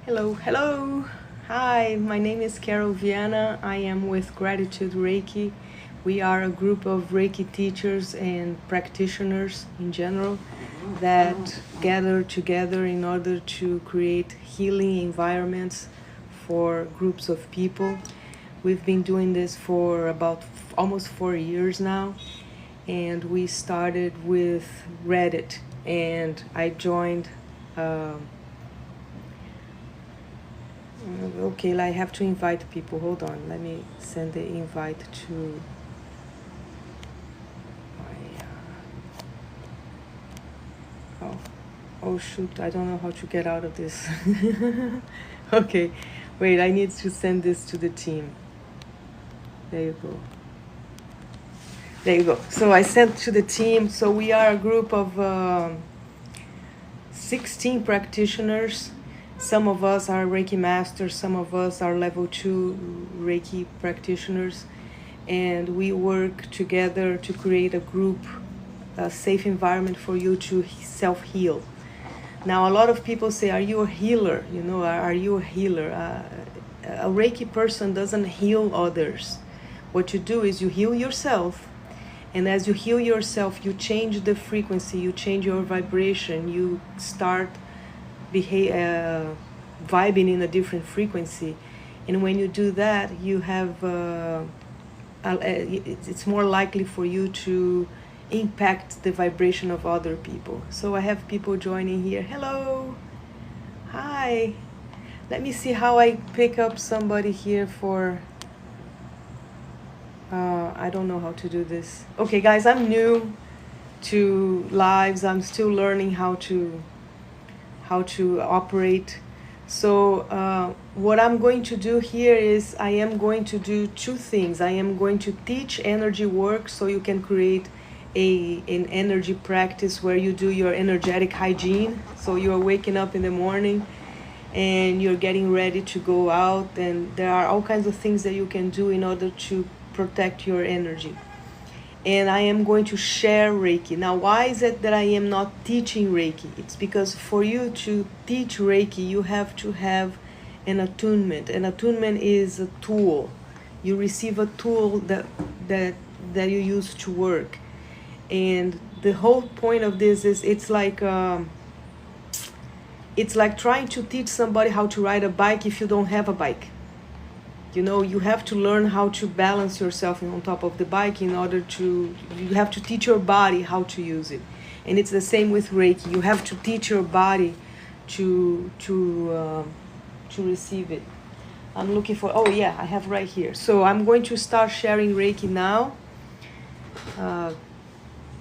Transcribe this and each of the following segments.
Hello, hello. Hi, my name is Carol Viana. I am with Gratitude Reiki. We are a group of Reiki teachers and practitioners in general that gather together in order to create healing environments for groups of people. We've been doing this for about almost 4 years now, and we started with Reddit, and I joined. Okay, I have to invite people. Hold on, let me send the invite to my. Oh shoot! I don't know how to get out of this. Okay, wait. I need to send this to the team. There you go. There you go. So I sent to the team. So we are a group of 16 practitioners. Some of us are Reiki masters, some of us are level 2 Reiki practitioners, and we work together to create a group, a safe environment for you to self-heal. Now, a lot of people say, are you a healer? You know, are you a healer? A Reiki person doesn't heal others. What you do is you heal yourself, and as you heal yourself, you change the frequency, you change your vibration, you start vibing in a different frequency, and when you do that, you have it's more likely for you to impact the vibration of other people. So I have people joining here. Hello, hi. Let me see how I pick up somebody here for I don't know how to do this. Okay guys, I'm new to lives. I'm still learning how to operate. So what I'm going to do here is I am going to do two things. I am going to teach energy work so you can create an energy practice where you do your energetic hygiene. So you're waking up in the morning and you're getting ready to go out, and there are all kinds of things that you can do in order to protect your energy. And I am going to share Reiki. Now, why is it that I am not teaching Reiki? It's because for you to teach Reiki, you have to have an attunement. An attunement is a tool. You receive a tool that you use to work. And the whole point of this is it's like trying to teach somebody how to ride a bike if you don't have a bike. You know, you have to learn how to balance yourself on top of the bike you have to teach your body how to use it. And it's the same with Reiki. You have to teach your body to receive it. I'm looking for, oh yeah, I have right here. So I'm going to start sharing Reiki now.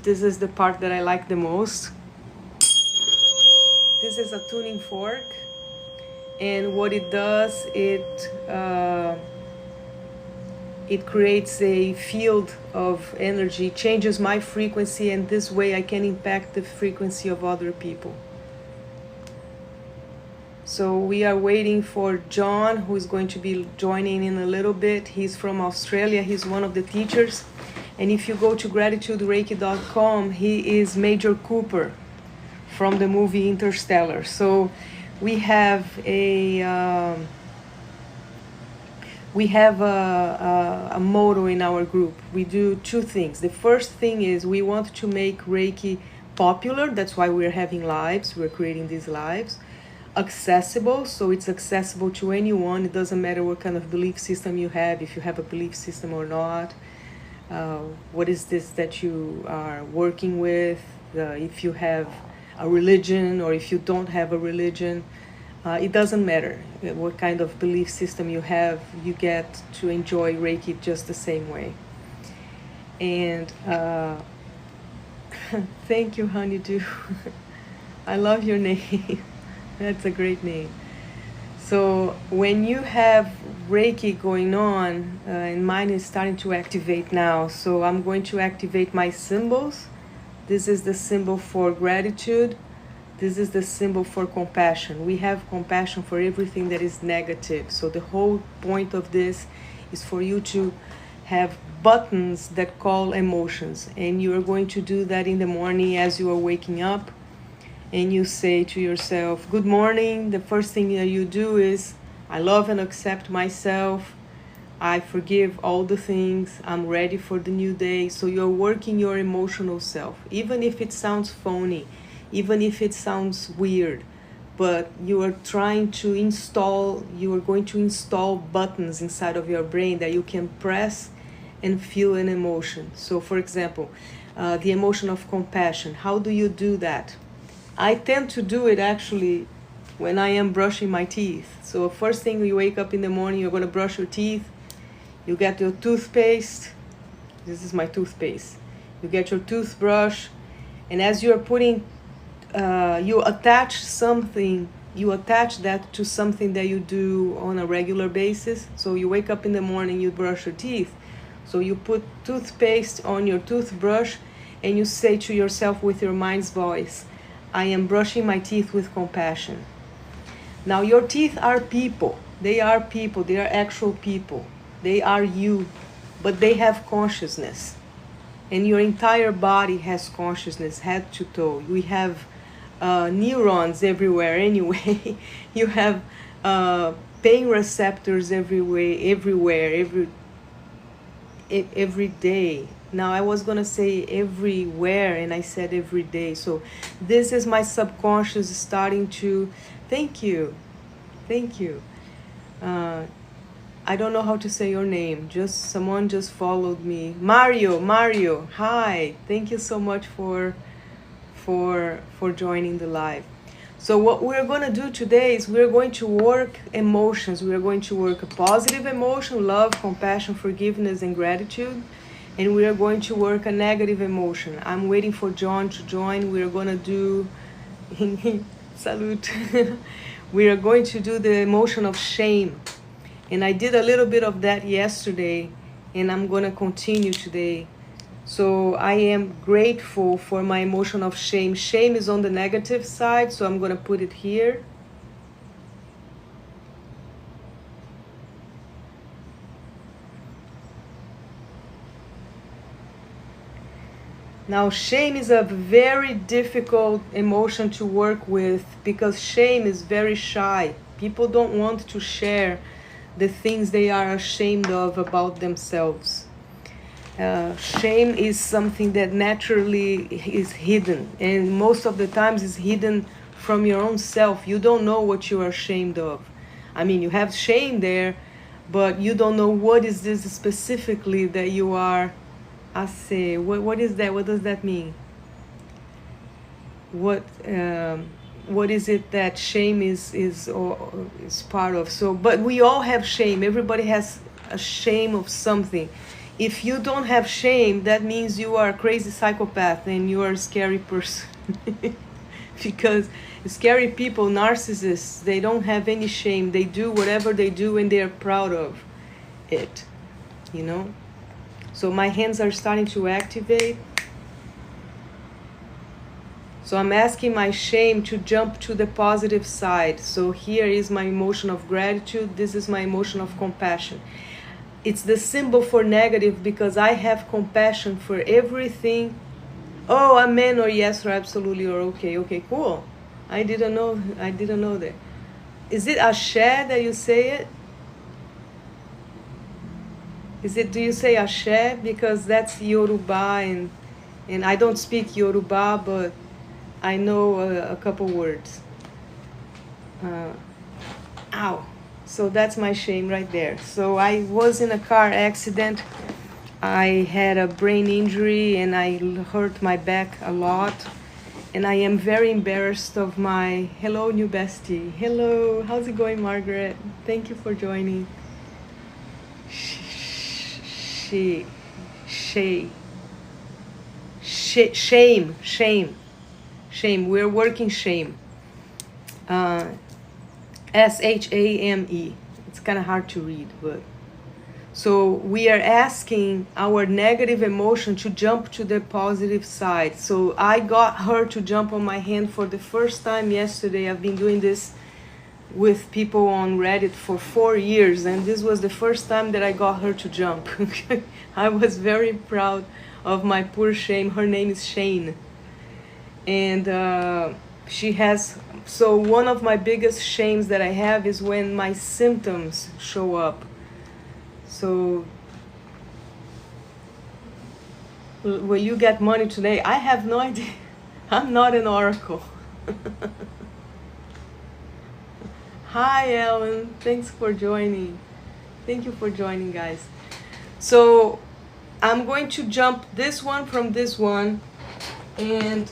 This is the part that I like the most. This is a tuning fork. And what it does, it creates a field of energy, changes my frequency, and this way I can impact the frequency of other people. So we are waiting for John, who is going to be joining in a little bit. He's from Australia. He's one of the teachers. And if you go to gratitudereiki.com, he is Major Cooper from the movie Interstellar. So we have a motto in our group. We do two things. The first thing is we want to make Reiki popular. That's why we're having lives. We're creating these lives. Accessible, so it's accessible to anyone. It doesn't matter what kind of belief system you have, if you have a belief system or not. What is this that you are working with? If you have a religion or if you don't have a religion, it doesn't matter what kind of belief system you have, you get to enjoy Reiki just the same way. And thank you, Honeydew. I love your name. That's a great name. So when you have Reiki going on, and mine is starting to activate now, so I'm going to activate my symbols. This is the symbol for gratitude. This is the symbol for compassion. We have compassion for everything that is negative. So the whole point of this is for you to have buttons that call emotions. And you are going to do that in the morning as you are waking up. and you say to yourself, good morning. The first thing that you do is, I love and accept myself. I forgive all the things. I'm ready for the new day. So you're working your emotional self, even if it sounds phony, even if it sounds weird, but you are trying to install, you are going to install buttons inside of your brain that you can press and feel an emotion. So for example, the emotion of compassion. How do you do that? I tend to do it actually when I am brushing my teeth. So first thing you wake up in the morning, you're going to brush your teeth. You get your toothpaste. This is my toothpaste. You get your toothbrush, and as you're putting, you attach something, you attach that to something that you do on a regular basis. So you wake up in the morning, you brush your teeth. So you put toothpaste on your toothbrush, and you say to yourself with your mind's voice, I am brushing my teeth with compassion. Now your teeth are people. They are people. They are actual people. They are you, but they have consciousness. And your entire body has consciousness, head to toe. We have neurons everywhere anyway. You have pain receptors everywhere, every day. Now I was gonna say everywhere, and I said every day. So this is my subconscious starting to, thank you. I don't know how to say your name. Someone just followed me. Mario, hi. Thank you so much for joining the live. So what we're going to do today is we're going to work emotions. We're going to work a positive emotion, love, compassion, forgiveness, and gratitude. And we are going to work a negative emotion. I'm waiting for John to join. We're going to do salute. We are going to do the emotion of shame. And I did a little bit of that yesterday, and I'm going to continue today. So I am grateful for my emotion of shame. Shame is on the negative side, so I'm going to put it here. Now, shame is a very difficult emotion to work with because shame is very shy. People don't want to share the things they are ashamed of about themselves. Shame is something that naturally is hidden, and most of the times is hidden from your own self. You don't know what you are ashamed of. I mean, you have shame there, but you don't know what is this specifically that you are. I say, what is that? What does that mean? What is it that shame is part of? So, but we all have shame. Everybody has a shame of something. If you don't have shame, that means you are a crazy psychopath and you are a scary person. Because scary people, narcissists, they don't have any shame. They do whatever they do and they are proud of it, you know? So my hands are starting to activate. So I'm asking my shame to jump to the positive side. So here is my emotion of gratitude. This is my emotion of compassion. It's the symbol for negative because I have compassion for everything. Oh, amen, or yes, or absolutely, or okay. Okay, cool. I didn't know that. Is it Ashe that you say it? Do you say Ashe? Because that's Yoruba, and I don't speak Yoruba, but I know a couple words. Ow. So that's my shame right there. So I was in a car accident. I had a brain injury and I hurt my back a lot. And I am very embarrassed of my... Hello, new bestie. Hello. How's it going, Margaret? Thank you for joining. Shame. We're working shame. S-H-A-M-E. It's kind of hard to read, but... So we are asking our negative emotion to jump to the positive side. So I got her to jump on my hand for the first time yesterday. I've been doing this with people on Reddit for 4 years, and this was the first time that I got her to jump. I was very proud of my poor shame. Her name is Shane. And She has, so one of my biggest shames that I have is when my symptoms show up. So, will you get money today? I have no idea. I'm not an oracle. Hi, Ellen. Thanks for joining. Thank you for joining, guys. So, I'm going to jump this one from this one, and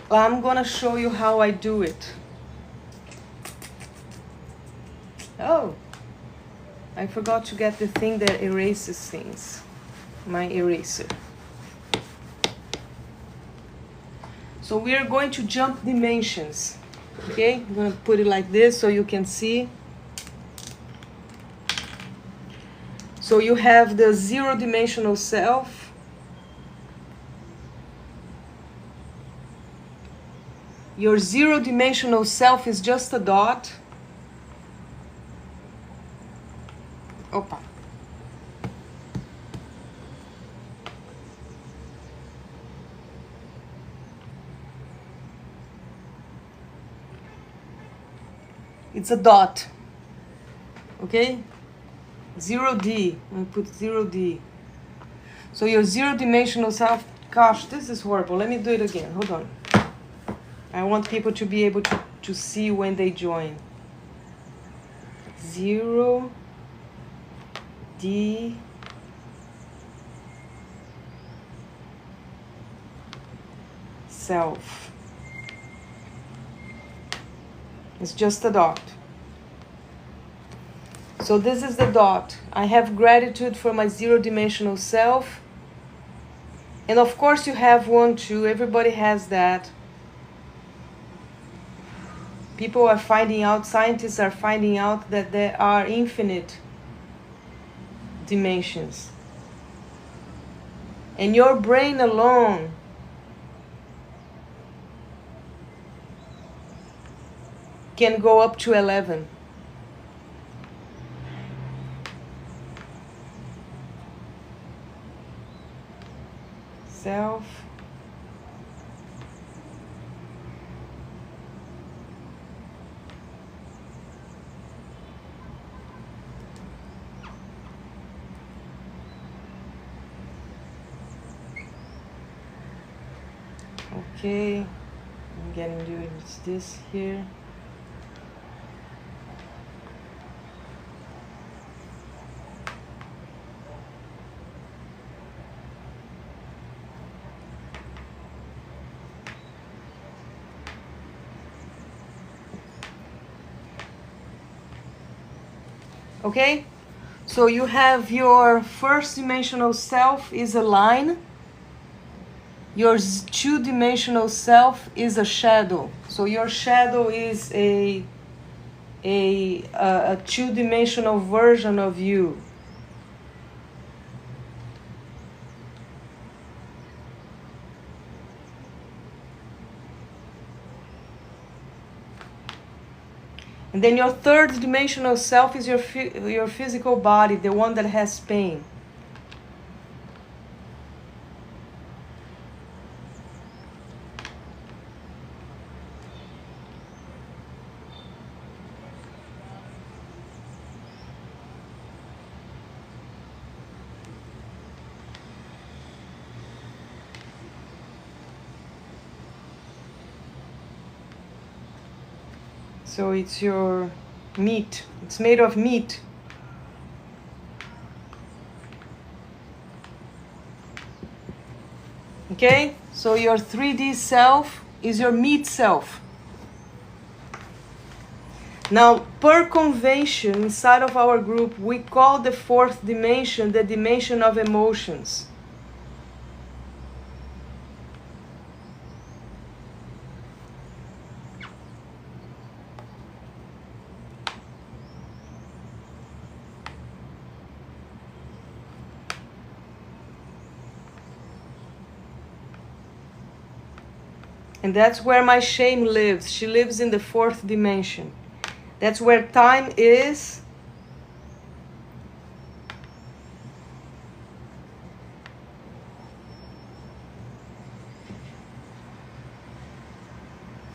I'm gonna show you how I do it. Oh, I forgot to get the thing that erases things. My eraser. So we are going to jump dimensions. Okay, I'm gonna put it like this so you can see. So you have the zero-dimensional self. Your zero-dimensional self is just a dot. Opa. It's a dot. Okay? 0D. I put 0D. So your zero-dimensional self. Gosh, this is horrible. Let me do it again. Hold on. I want people to be able to see when they join. 0D self. It's just a dot. So this is the dot. I have gratitude for my zero-dimensional self. And of course you have one too. Everybody has that. People are finding out, scientists are finding out that there are infinite dimensions. And your brain alone can go up to 11. Self. Okay, I'm getting this here. Okay, so you have your first dimensional self is a line. Your two-dimensional self is a shadow. So your shadow is a two-dimensional version of you. And then your third dimensional self is your physical body, the one that has pain. So it's your meat. It's made of meat. Okay? So your 3D self is your meat self. Now, per convention, inside of our group, we call the fourth dimension the dimension of emotions. And that's where my shame lives. She lives in the fourth dimension. That's where time is.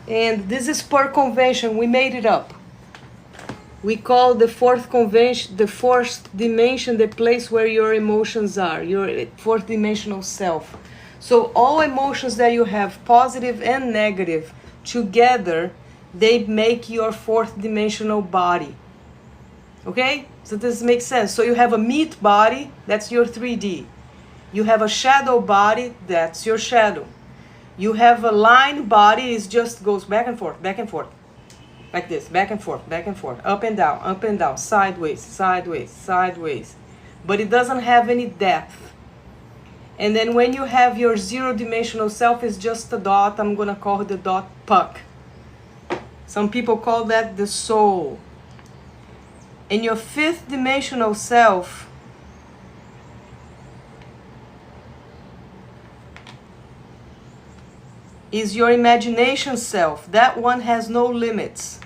And this is per convention. We made it up. We call the fourth convention, the fourth dimension, the place where your emotions are, your fourth dimensional self. So all emotions that you have, positive and negative, together, they make your fourth dimensional body. Okay? So this makes sense. So you have a meat body, that's your 3D. You have a shadow body, that's your shadow. You have a line body, it just goes back and forth, like this, back and forth, up and down, sideways, sideways, sideways. But it doesn't have any depth. And then when you have your zero-dimensional self, it's just a dot. I'm going to call the dot puck. Some people call that the soul. And your fifth dimensional self is your imagination self. That one has no limits.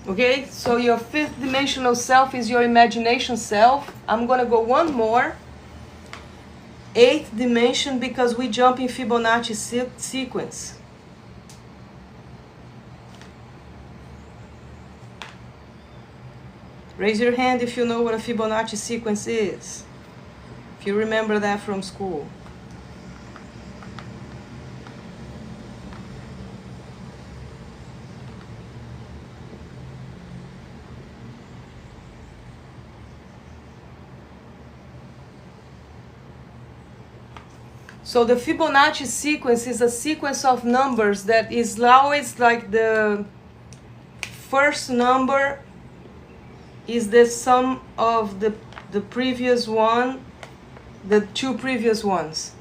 Okay, so your fifth dimensional self is your imagination self. I'm gonna go one more. Eighth dimension, because we jump in Fibonacci sequence. Raise your hand if you know what a Fibonacci sequence is. If you remember that from school. So the Fibonacci sequence is a sequence of numbers that is always like the first number is the sum of the previous one, the two previous ones.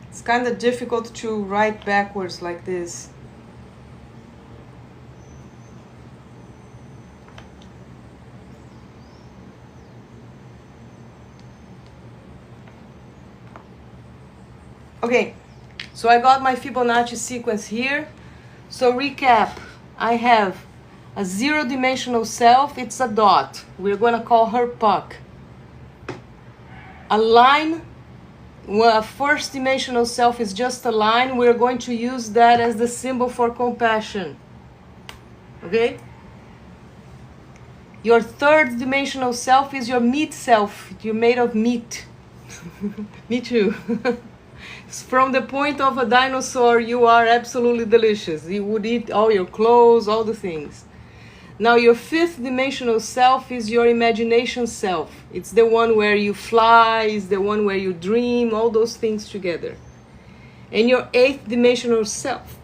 It's kind of difficult to write backwards like this. Okay, so I got my Fibonacci sequence here. So recap, I have a zero-dimensional self, it's a dot. We're going to call her puck. A line, well, a first dimensional self is just a line. We're going to use that as the symbol for compassion. Okay? Your third dimensional self is your meat self. You're made of meat. Me too. From the point of a dinosaur, you are absolutely delicious. You would eat all your clothes, all the things. Now, your fifth dimensional self is your imagination self. It's the one where you fly, it's the one where you dream, all those things together. And your eighth dimensional self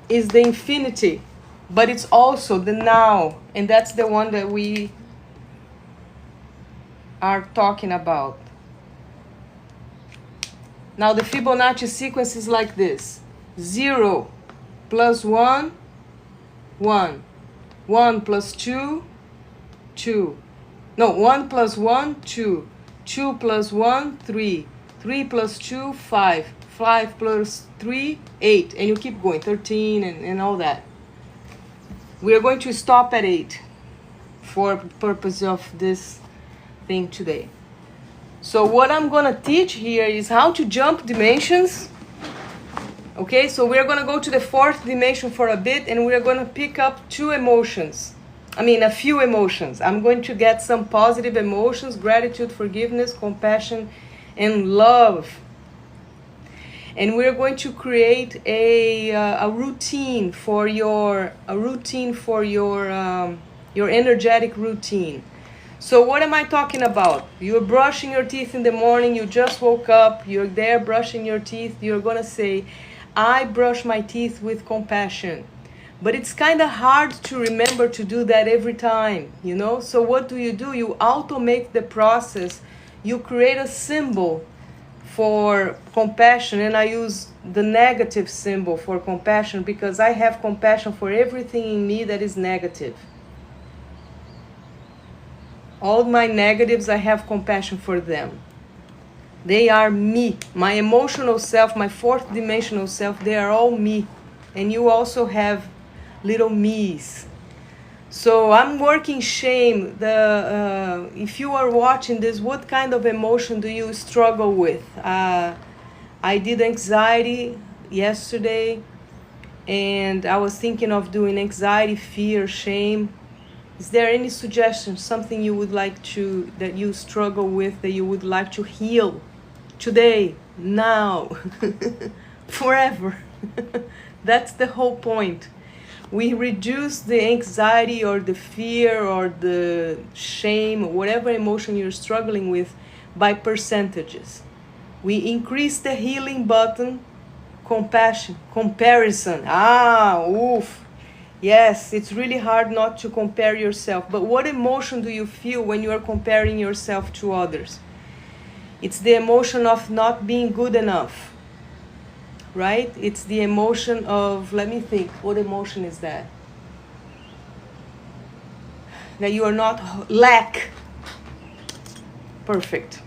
is the infinity, but it's also the now. And that's the one that we are talking about. Now the Fibonacci sequence is like this. 0 plus 1, 1. 1 plus 2, 2. No, 1 plus 1, 2. 2 plus 1, 3. 3 plus 2, 5. 5 plus 3, 8. And you keep going, 13 and all that. We are going to stop at 8 for the purpose of this thing today. So what I'm going to teach here is how to jump dimensions. Okay, so we're going to go to the fourth dimension for a bit, and we're going to pick up a few emotions. I'm going to get some positive emotions: gratitude, forgiveness, compassion, and love. And we're going to create a routine for your your energetic routine. So what am I talking about? You're brushing your teeth in the morning, you just woke up, you're there brushing your teeth, you're going to say, I brush my teeth with compassion. But it's kind of hard to remember to do that every time, you know? So what do? You automate the process. You create a symbol for compassion, and I use the negative symbol for compassion because I have compassion for everything in me that is negative. All my negatives, I have compassion for them. They are me. My emotional self, my fourth dimensional self, they are all me. And you also have little me's. So I'm working shame. If you are watching this, what kind of emotion do you struggle with? I did anxiety yesterday, and I was thinking of doing anxiety, fear, shame. Is there any suggestion, something you would like to, that you struggle with, that you would like to heal today, now, forever? That's the whole point. We reduce the anxiety or the fear or the shame or whatever emotion you're struggling with by percentages. We increase the healing button, compassion, comparison. Oof. Yes, it's really hard not to compare yourself. But what emotion do you feel when you are comparing yourself to others? It's the emotion of not being good enough. Right? It's the emotion of, let me think, what emotion is that? That you are not, lack. Perfect.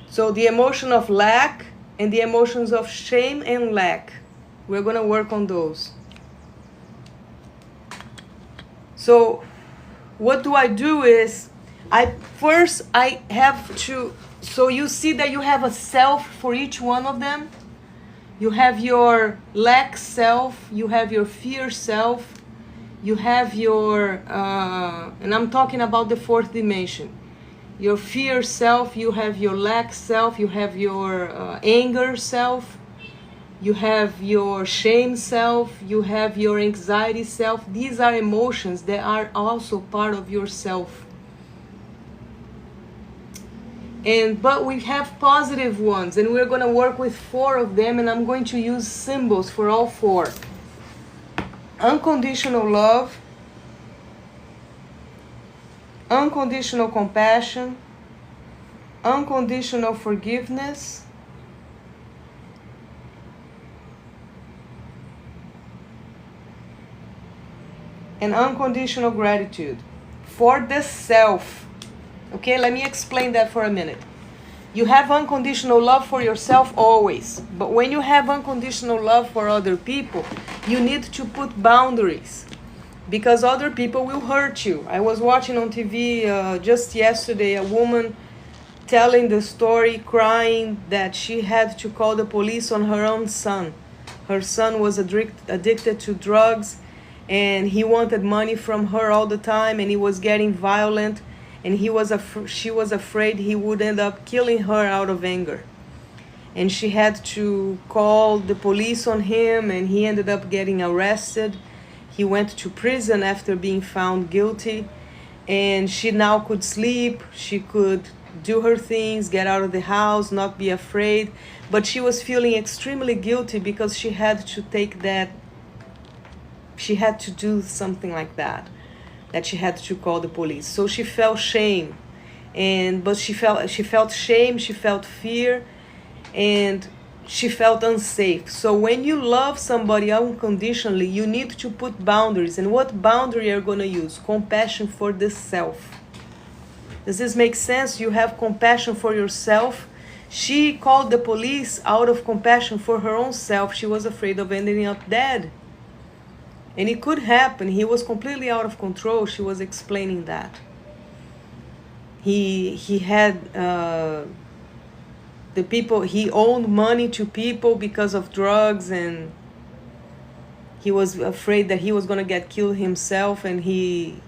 So the emotion of lack and the emotions of shame and lack. We're going to work on those. So what do I do is, I have to, so you see that you have a self for each one of them. You have your lack self, you have your fear self, you have your, and I'm talking about the fourth dimension. Your fear self, you have your lack self, you have your anger self, you have your shame self, you have your anxiety self. These are emotions that are also part of yourself. But we have positive ones, and we're going to work with 4 of them, and I'm going to use symbols for all 4. Unconditional love, unconditional compassion, unconditional forgiveness, and unconditional gratitude for the self. Okay, let me explain that for a minute. You have unconditional love for yourself always, but when you have unconditional love for other people, you need to put boundaries because other people will hurt you. I was watching on TV just yesterday a woman telling the story, crying that she had to call the police on her own son. Her son was addicted to drugs, and he wanted money from her all the time, and he was getting violent, and she was afraid he would end up killing her out of anger. And she had to call the police on him, and he ended up getting arrested. He went to prison after being found guilty, and she now could sleep, she could do her things, get out of the house, not be afraid, but she was feeling extremely guilty because she had to take that, she had to do something like that she had to call the police. So she felt shame, but she felt shame, she felt fear, and she felt unsafe. So when you love somebody unconditionally, you need to put boundaries. And what boundary are you going to use? Compassion for the self. Does this make sense? You have compassion for yourself. She called the police out of compassion for her own self. She was afraid of ending up dead. And it could happen. He was completely out of control. She was explaining that. He had the people, he owed money to people because of drugs, and he was afraid that he was going to get killed himself, and it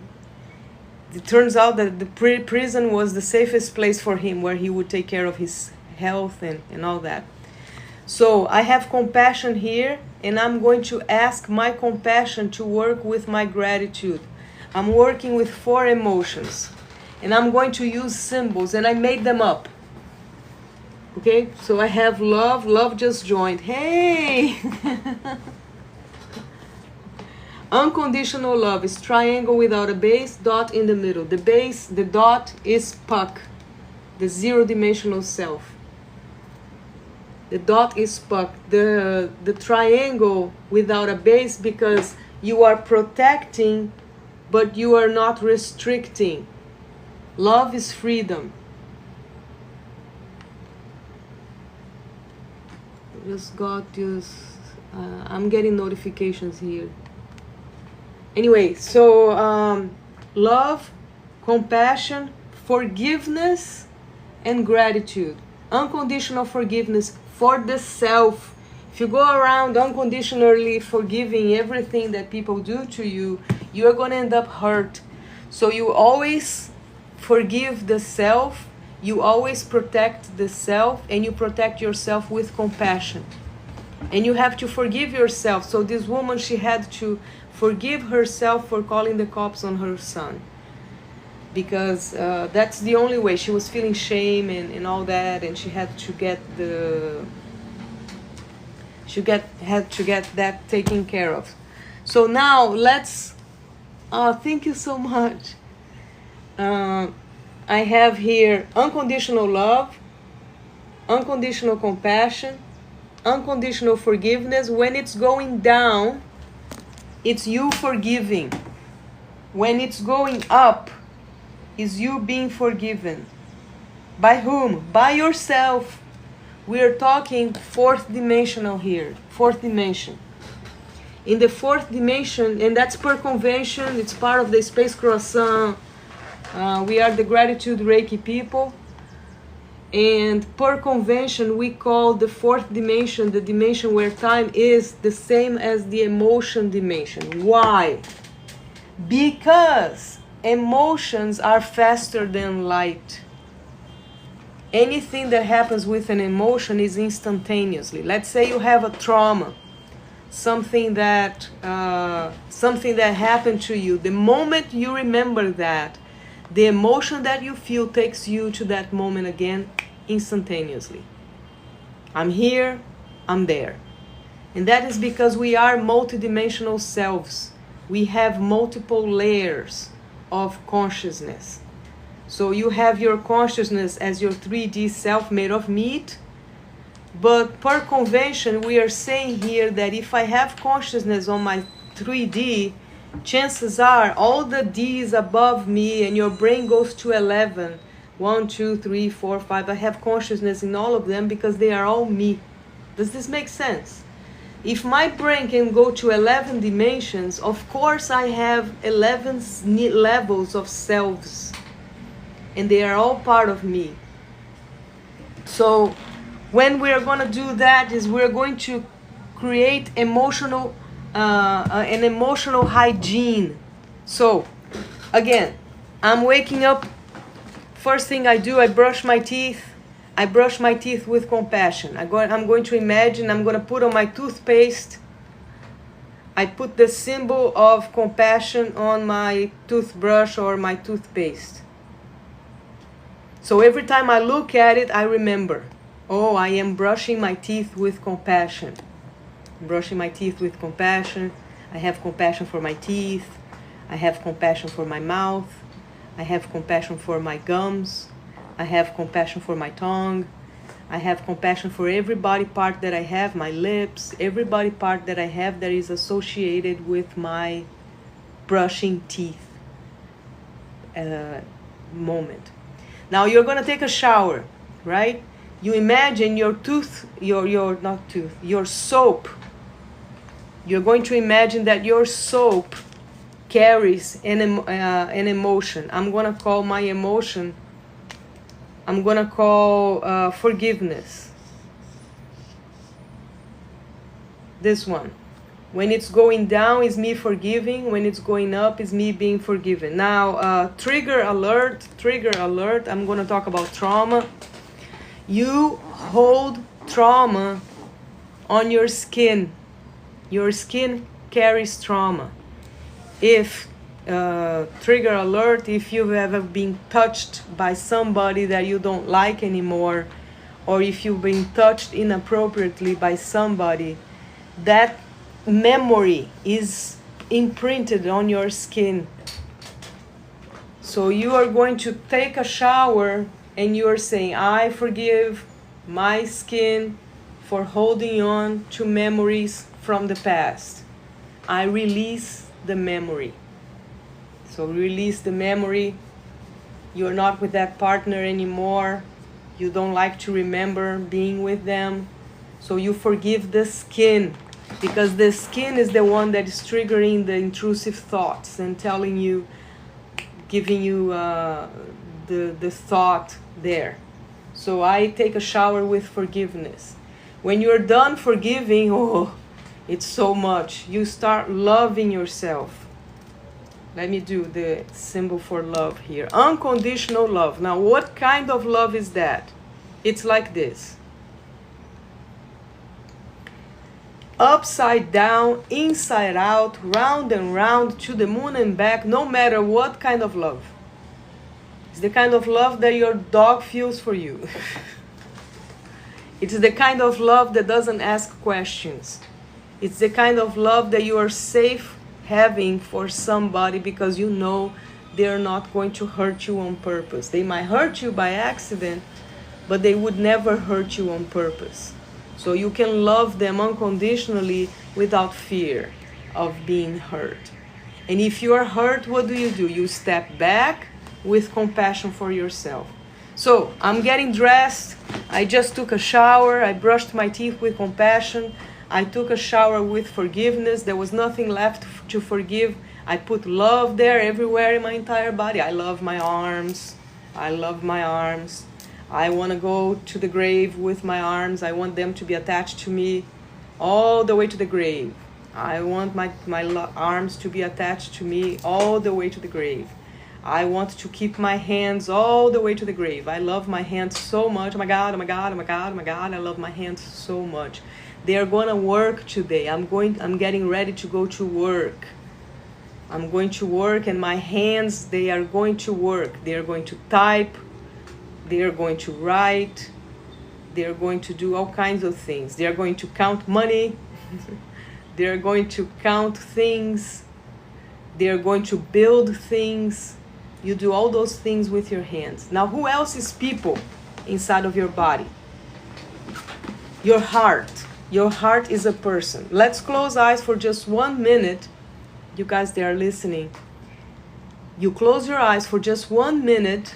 turns out that the prison was the safest place for him, where he would take care of his health and all that. So I have compassion here, and I'm going to ask my compassion to work with my gratitude. I'm working with 4 emotions, and I'm going to use symbols, and I made them up. Okay, so I have love just joined. Hey! Unconditional love is triangle without a base, dot in the middle. The base, the dot is Puck, the zero-dimensional self. The dot is Puck. The triangle without a base, because you are protecting, but you are not restricting. Love is freedom. Just got this. I'm getting notifications here. Anyway, so love, compassion, forgiveness, and gratitude. Unconditional forgiveness for the self. If you go around unconditionally forgiving everything that people do to you, you are going to end up hurt. So you always forgive the self, you always protect the self, and you protect yourself with compassion. And you have to forgive yourself. So this woman, she had to forgive herself for calling the cops on her son, because that's the only way. She was feeling shame and all that, and she had to get had to get that taken care of. So now let's thank you so much. I have here unconditional love, unconditional compassion, unconditional forgiveness. When it's going down, it's you forgiving. When it's going up, is you being forgiven. By whom? By yourself. We are talking fourth dimensional here. Fourth dimension. In the fourth dimension, and that's per convention, it's part of the Space Croissant. We are the Gratitude Reiki people. And per convention, we call the fourth dimension the dimension where time is the same as the emotion dimension. Why? Because emotions are faster than light. Anything that happens with an emotion is instantaneously. Let's say you have a trauma, something that happened to you. The moment you remember that, the emotion that you feel takes you to that moment again instantaneously. I'm here, I'm there. And that is because we are multidimensional selves. We have multiple layers of consciousness. So you have your consciousness as your 3D self made of meat. But per convention, we are saying here that if I have consciousness on my 3D, chances are all the D's above me, and your brain goes to 11. 1, 2, 3, 4, 5. I have consciousness in all of them because they are all me. Does this make sense? If my brain can go to 11 dimensions, of course I have 11 levels of selves. And they are all part of me. So when we're going to do that is we're going to create an emotional hygiene. So again, I'm waking up. First thing I do, I brush my teeth. I brush my teeth with compassion. I'm going to imagine I'm going to put on my toothpaste. I put the symbol of compassion on my toothbrush or my toothpaste. So every time I look at it, I remember, oh, I am brushing my teeth with compassion. I'm brushing my teeth with compassion. I have compassion for my teeth. I have compassion for my mouth. I have compassion for my gums. I have compassion for my tongue. I have compassion for every body part that I have, my lips, every body part that I have that is associated with my brushing teeth moment. Now you're going to take a shower, right? You imagine your soap. You're going to imagine that your soap carries an emotion. I'm going to call my emotion, I'm going to call forgiveness. This one. When it's going down is me forgiving. When it's going up is me being forgiven. Now, trigger alert. I'm going to talk about trauma. You hold trauma on your skin. Your skin carries trauma. If trigger alert, if you've ever been touched by somebody that you don't like anymore, or if you've been touched inappropriately by somebody, that memory is imprinted on your skin. So you are going to take a shower and you are saying, I forgive my skin for holding on to memories from the past. I release the memory. So release the memory. You're not with that partner anymore. You don't like to remember being with them. So you forgive the skin, because the skin is the one that is triggering the intrusive thoughts and telling you, giving you the thought there. So I take a shower with forgiveness. When you're done forgiving, oh, it's so much. You start loving yourself. Let me do the symbol for love here. Unconditional love. Now, what kind of love is that? It's like this. Upside down, inside out, round and round, to the moon and back, no matter what kind of love. It's the kind of love that your dog feels for you. It's the kind of love that doesn't ask questions. It's the kind of love that you are safe having for somebody, because you know they're not going to hurt you on purpose. They might hurt you by accident, but they would never hurt you on purpose. So you can love them unconditionally without fear of being hurt. And if you are hurt, what do? You step back with compassion for yourself. So I'm getting dressed. I just took a shower. I brushed my teeth with compassion. I took a shower with forgiveness. There was nothing left to forgive. I put love there everywhere in my entire body. I love my arms. I love my arms. I want to go to the grave with my arms. I want them to be attached to me all the way to the grave. I want my arms to be attached to me all the way to the grave. I want to keep my hands all the way to the grave. I love my hands so much. Oh my God, oh my God, oh my God, oh my God. I love my hands so much. They are going to work today. I'm getting ready to go to work. I'm going to work, and my hands, they are going to work. They are going to type. They are going to write. They are going to do all kinds of things. They are going to count money. They are going to count things. They are going to build things. You do all those things with your hands. Now, who else is people inside of your body? Your heart. Your heart is a person. Let's close eyes for just 1 minute. You guys, they are listening. You close your eyes for just 1 minute.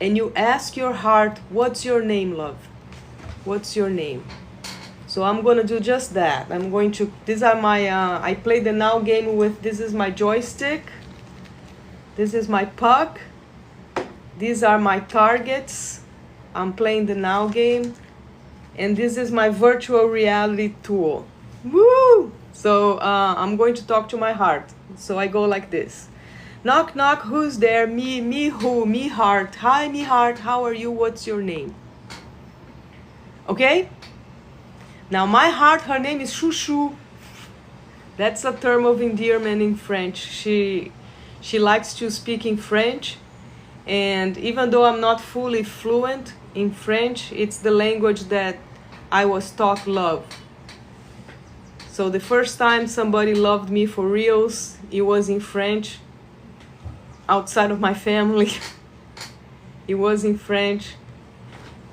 And you ask your heart, what's your name, love? What's your name? So I'm going to do just that. I'm going to, these are my, I play the now game with, this is my joystick. This is my puck. These are my targets. I'm playing the now game. And this is my virtual reality tool. Woo! So I'm going to talk to my heart. So I go like this. Knock, knock, who's there? Me who? Me heart. Hi, me heart. How are you? What's your name? Okay? Now my heart, her name is Chouchou. That's a term of endearment in French. She likes to speak in French. And even though I'm not fully fluent in French, it's the language that I was taught love. So the first time somebody loved me for reals, it was in French. Outside of my family, it was in French,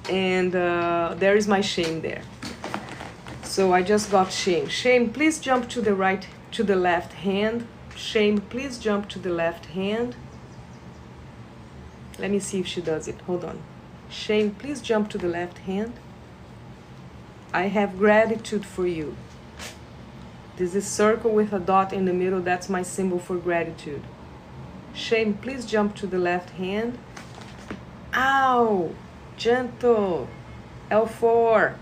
and there is my shame there. So I just got shame. Shame, please jump to the right, to the left hand. Shame, please jump to the left hand. Let me see if she does it. Hold on. Shame, please jump to the left hand. I have gratitude for you. This is circle with a dot in the middle. That's my symbol for gratitude. Shame, please jump to the left hand. Ow! Gentle. L4.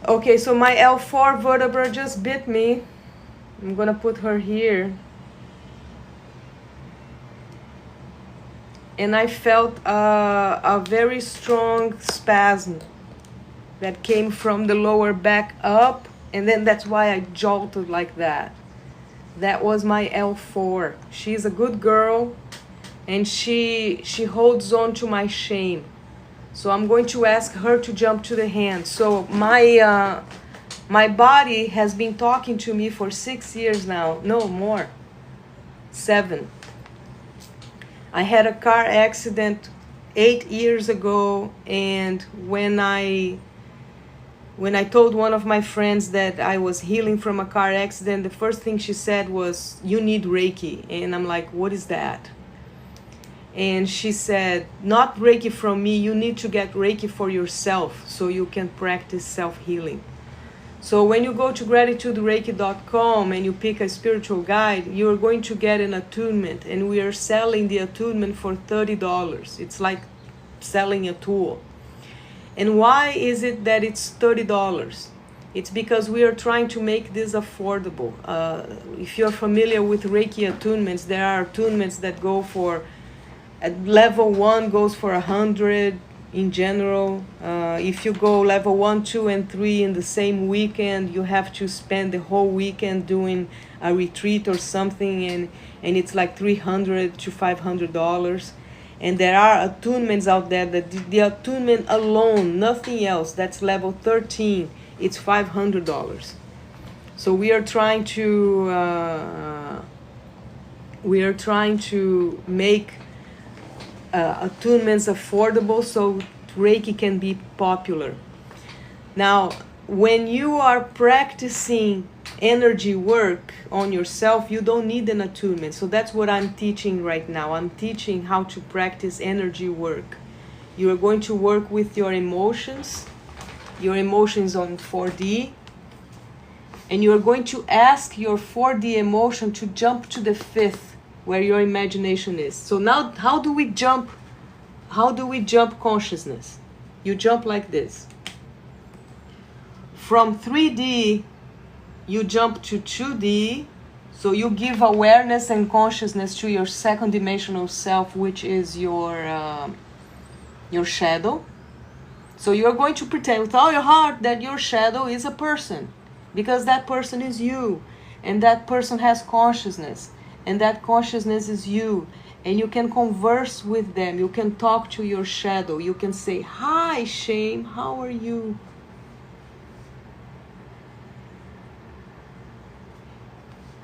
Okay, so my L4 vertebra just bit me. I'm gonna put her here. And I felt a very strong spasm that came from the lower back up. And then that's why I jolted like that. That was my L4. She's a good girl, and she holds on to my shame. So I'm going to ask her to jump to the hand. So my My body has been talking to me for 6 years now. No, more. 7. I had a car accident 8 years ago, and when I told one of my friends that I was healing from a car accident, the first thing she said was, "You need Reiki." And I'm like, "What is that?" And she said, "Not Reiki from me, you need to get Reiki for yourself so you can practice self-healing." So when you go to gratitudereiki.com and you pick a spiritual guide, you're going to get an attunement, and we are selling the attunement for $30. It's like selling a tool. And why is it that it's $30? It's because we are trying to make this affordable. If you're familiar with Reiki attunements, there are attunements that go for, at level 1 goes for 100 in general. If you go level 1, 2, and 3 in the same weekend, you have to spend the whole weekend doing a retreat or something, and it's like $300 to $500. And there are attunements out there that the attunement alone, nothing else, that's level 13, it's $500. So we are trying to make attunements affordable so Reiki can be popular. Now, when you are practicing energy work on yourself, you don't need an attunement. So that's what I'm teaching right now. I'm teaching how to practice energy work. You are going to work with your emotions on 4D, and you are going to ask your 4D emotion to jump to the 5th, where your imagination is. So now, how do we jump consciousness? You jump like this. From 3D, you jump to 2D. So you give awareness and consciousness to your second dimensional self, which is your shadow. So you're going to pretend with all your heart that your shadow is a person, because that person is you, and that person has consciousness, and that consciousness is you, and you can converse with them. You can talk to your shadow. You can say, "Hi, Shame, how are you?"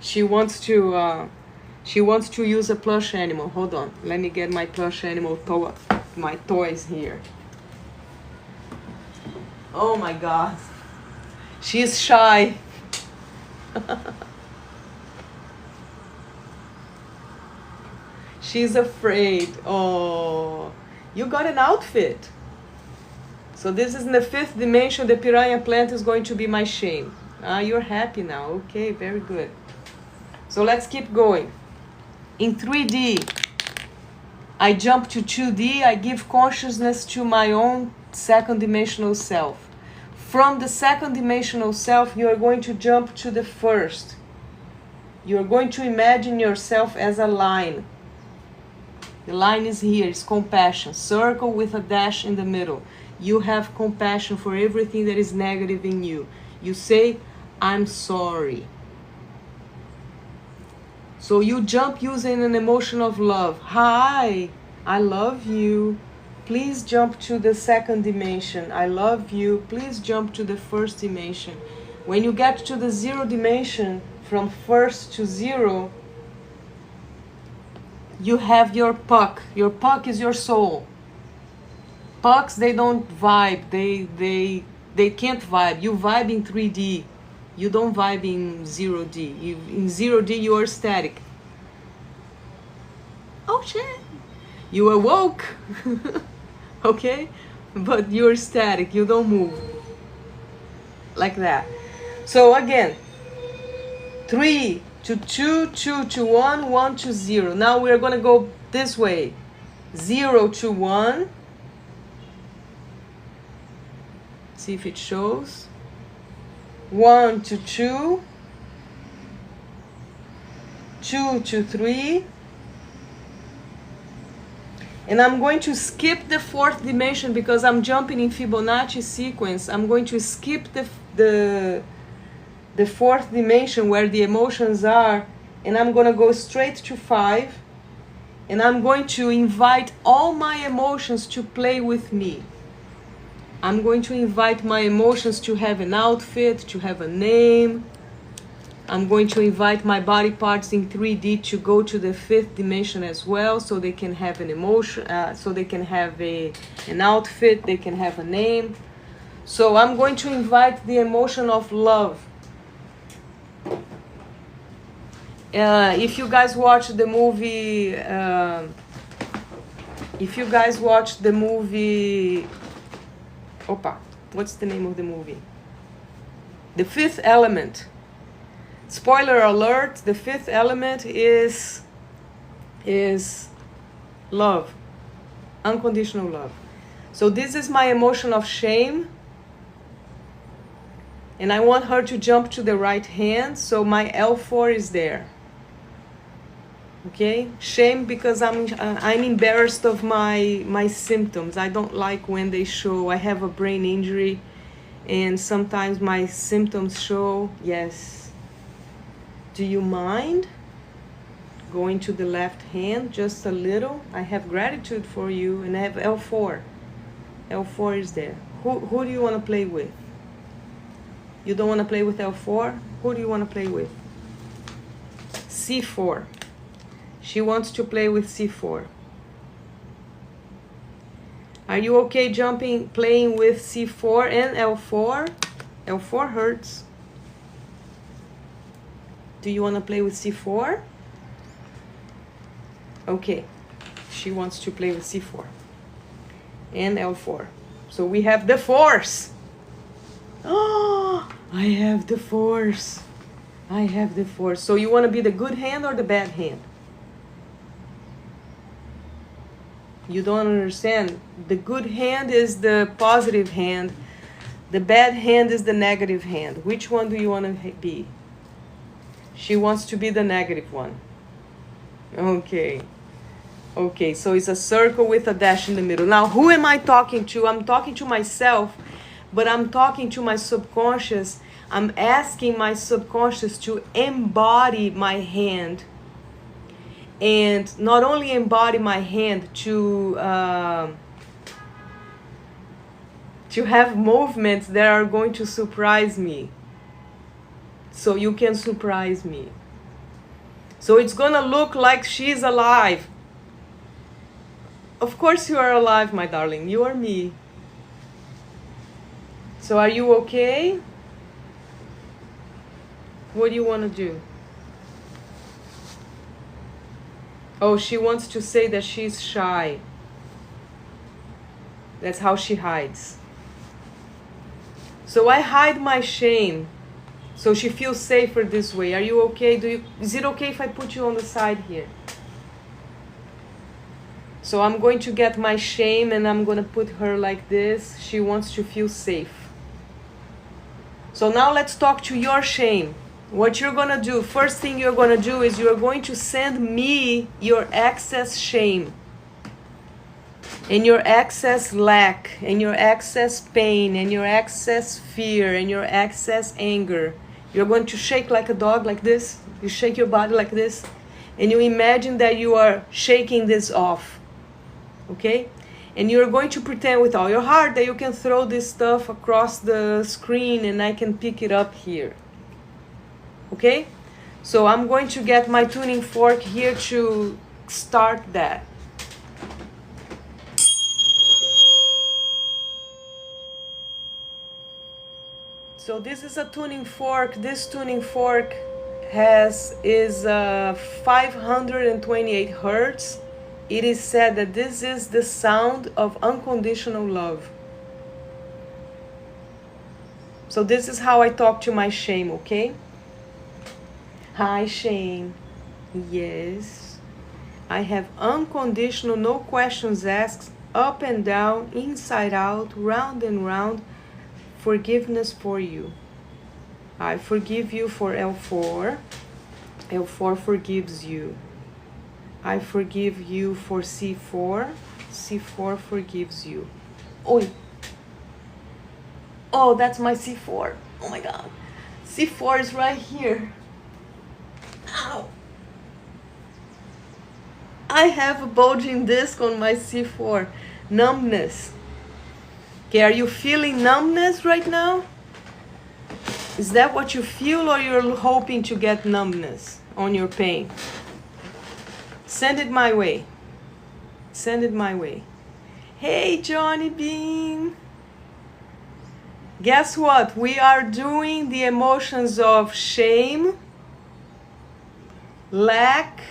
She wants to use a plush animal. Hold on, let me get my plush animal my toys here. Oh my God, she's shy. She's afraid. Oh, you got an outfit. So this is in the 5th dimension. The piranha plant is going to be my shame. You're happy now. Okay, very good. So let's keep going. In 3D, I jump to 2D. I give consciousness to my own second dimensional self. From the second dimensional self, you are going to jump to the 1st. You are going to imagine yourself as a line. The line is here, it's compassion. Circle with a dash in the middle. You have compassion for everything that is negative in you. You say, "I'm sorry." So you jump using an emotion of love. "Hi, I love you. Please jump to the 2nd dimension. I love you. Please jump to the 1st dimension." When you get to the 0 dimension, from 1st to 0, you have your puck. Your puck is your soul. Pucks, they don't vibe. They can't vibe. You vibe in 3D. You don't vibe in 0D. In 0D, you are static. Oh shit! You awoke. Okay? But you're static. You don't move. Like that. So again, 3 to 2, 2 to 1, 1 to 0. Now we're going to go this way. 0 to 1. See if it shows. 1 to 2. 2 to 3. And I'm going to skip the 4th dimension because I'm jumping in Fibonacci sequence. I'm going to skip the 4th dimension where the emotions are, and I'm going to go straight to 5, and I'm going to invite all my emotions to play with me. I'm going to invite my emotions to have an outfit, to have a name. I'm going to invite my body parts in 3D to go to the 5th dimension as well, so they can have an emotion, so they can have an outfit, they can have a name. So I'm going to invite the emotion of love. If you guys watch the movie, what's the name of the movie? The Fifth Element. Spoiler alert, the fifth element is love, unconditional love. So this is my emotion of shame. And I want her to jump to the right hand, so my L4 is there. Okay? Shame because I'm embarrassed of my symptoms. I don't like when they show. I have a brain injury and sometimes my symptoms show. Yes. Do you mind going to the left hand just a little? I have gratitude for you, and I have L4. L4 is there. Who do you want to play with? You don't want to play with L4? Who do you want to play with? C4. She wants to play with C4. Are you okay playing with C4 and L4? L4 hurts. Do you want to play with C4? Okay. She wants to play with C4 and L4. So we have the force. Oh, I have the force. I have the force. So you want to be the good hand or the bad hand? You don't understand. The good hand is the positive hand. The bad hand is the negative hand. Which one do you want to be? She wants to be the negative one. Okay. Okay, so it's a circle with a dash in the middle. Now, who am I talking to? I'm talking to myself, but I'm talking to my subconscious. I'm asking my subconscious to embody my hand. And not only embody my hand, to have movements that are going to surprise me. So you can surprise me. So it's gonna look like she's alive. Of course you are alive, my darling. You are me. So are you okay? What do you want to do? Oh, she wants to say that she's shy. That's how she hides. So I hide my shame. So she feels safer this way. Are you okay? Is it okay if I put you on the side here? So I'm going to get my shame and I'm going to put her like this. She wants to feel safe. So now let's talk to your shame. What you're going to do, first thing you're going to do is you're going to send me your excess shame and your excess lack and your excess pain and your excess fear and your excess anger. You're going to shake like a dog, like this. You shake your body like this. And you imagine that you are shaking this off. Okay? And you're going to pretend with all your heart that you can throw this stuff across the screen and I can pick it up here. Okay? So I'm going to get my tuning fork here to start that. So this is a tuning fork. This tuning fork is 528 hertz. It is said that this is the sound of unconditional love. So this is how I talk to my shame, okay? Hi, shame. Yes. I have unconditional, no questions asked, up and down, inside out, round and round, forgiveness for you. I forgive you for L4. L4 forgives you. I forgive you for C4. C4 forgives you. Oi. Oh, that's my C4. Oh my God. C4 is right here. Ow. I have a bulging disc on my C4. Numbness. Okay, are you feeling numbness right now? Is that what you feel, or you're hoping to get numbness on your pain? Send it my way. Send it my way. Hey, Johnny Bean. Guess what? We are doing the emotions of shame, lack,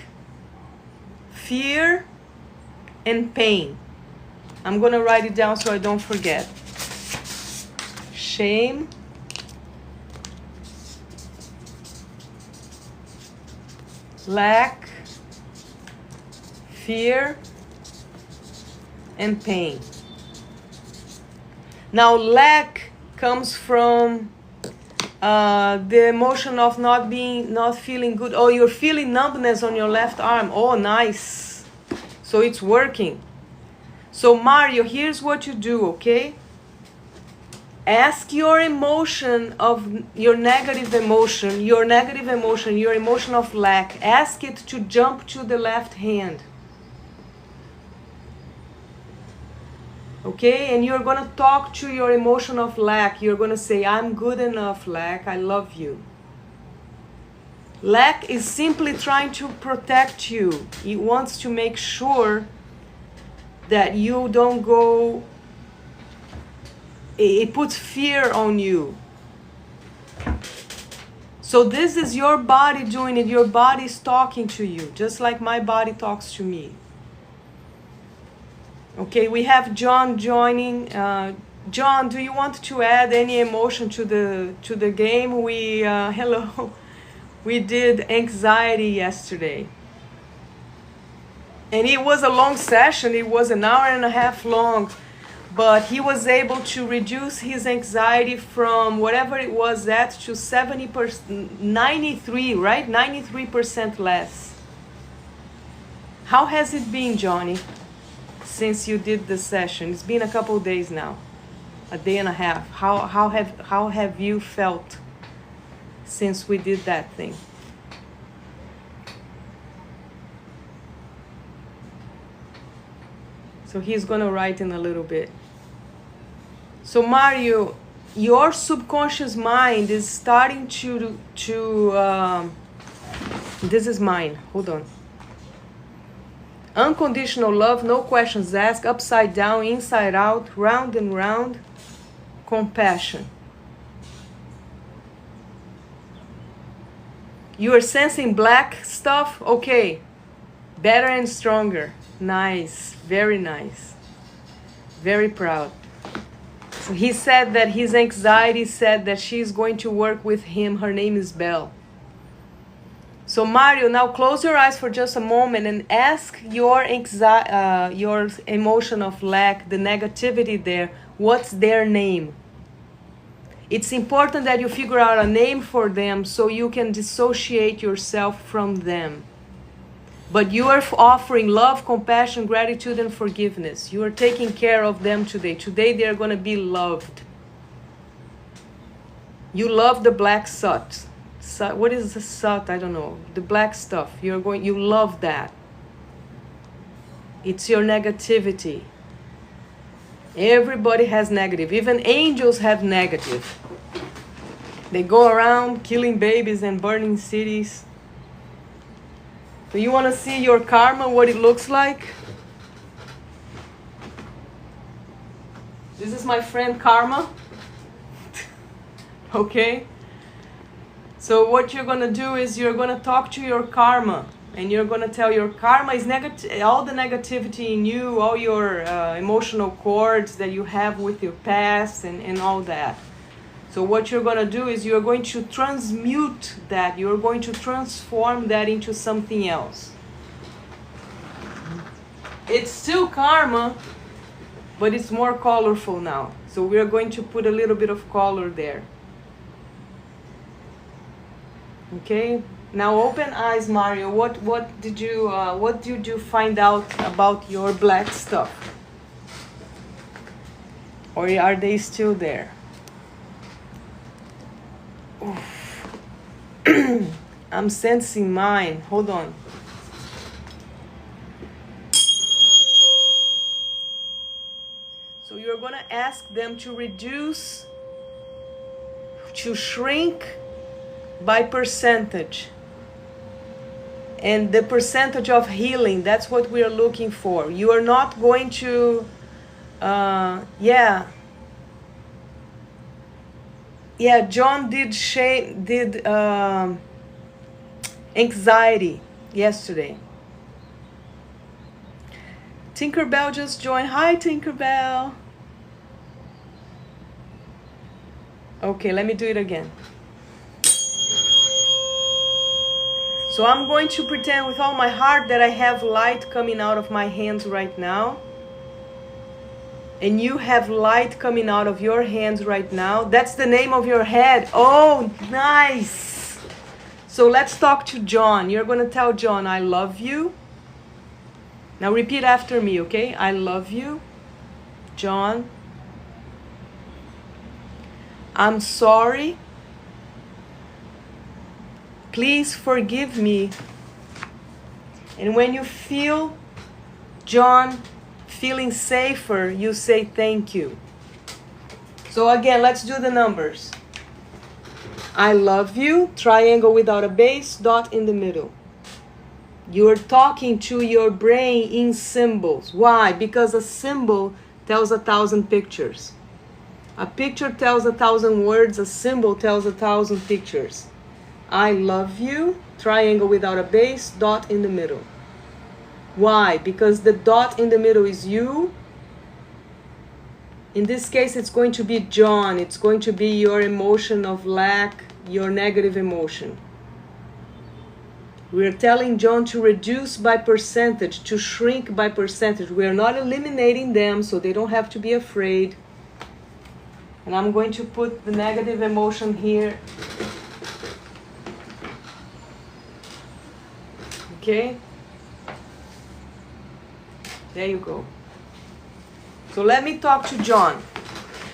fear, and pain. I'm going to write it down so I don't forget. Shame, lack, fear, and pain. Now, lack comes from the emotion of not feeling good. Oh, you're feeling numbness on your left arm. Oh, nice. So it's working. So Mario, here's what you do, okay? Ask your emotion of your negative emotion, your emotion of lack. Ask it to jump to the left hand. Okay, and you're going to talk to your emotion of lack. You're going to say, I'm good enough, lack. I love you. Lack is simply trying to protect you. It wants to make sure that you don't go. It puts fear on you. So this is your body doing it. Your body is talking to you, just like my body talks to me. Okay, we have John joining. John, do you want to add any emotion to the game? Hello. We did anxiety yesterday. And it was a long session. It was an hour and a half long. But he was able to reduce his anxiety from whatever it was at to 70%, 93, right? 93% less. How has it been, Johnny, since you did the session? It's been a couple of days now, a day and a half. How have you felt since we did that thing? So he's going to write in a little bit. So Mario, your subconscious mind is starting to this is mine. Hold on. Unconditional love, no questions asked, upside down, inside out, round and round, compassion. You are sensing black stuff? Okay. Better and stronger. Nice. Very nice. Very proud. So he said that his anxiety said that she's going to work with him. Her name is Belle. So Mario, now close your eyes for just a moment and ask your emotion of lack, the negativity there, what's their name? It's important that you figure out a name for them so you can dissociate yourself from them. But you are offering love, compassion, gratitude, and forgiveness. You are taking care of them today. Today they are going to be loved. You love the black soot. What is the soot? I don't know. The black stuff. You love that. It's your negativity. Everybody has negative. Even angels have negative. They go around killing babies and burning cities. So you want to see your karma, what it looks like? This is my friend Karma. Okay? So what you're going to do is you're going to talk to your karma. And you're going to tell your karma is all the negativity in you, all your emotional cords that you have with your past and all that. So what you're going to do is you're going to transmute that. You're going to transform that into something else. It's still karma, but it's more colorful now. So we're going to put a little bit of color there. Okay? Now open eyes, Mario. What did you find out about your black stuff? Or are they still there? I'm sensing mine. Hold on. So you're going to ask them to reduce, to shrink by percentage. And the percentage of healing, that's what we are looking for. You are not going to, John did anxiety yesterday. Tinkerbell just joined. Hi, Tinkerbell. Okay, let me do it again. So I'm going to pretend with all my heart that I have light coming out of my hands right now. And you have light coming out of your hands right now. That's the name of your head. Oh, nice. So let's talk to John. You're going to tell John, I love you. Now repeat after me, okay? I love you, John. I'm sorry. Please forgive me. And when you feel John feeling safer, you say thank you. So again, let's do the numbers. I love you, triangle without a base, dot in the middle. You're talking to your brain in symbols. Why? Because a symbol tells 1,000 pictures. A picture tells 1,000 words, a symbol tells 1,000 pictures. I love you, triangle without a base, dot in the middle. Why? Because the dot in the middle is you. In this case, it's going to be John. It's going to be your emotion of lack, your negative emotion. We're telling John to reduce by percentage, to shrink by percentage. We're not eliminating them, so they don't have to be afraid. And I'm going to put the negative emotion here. Okay? There you go. So let me talk to John.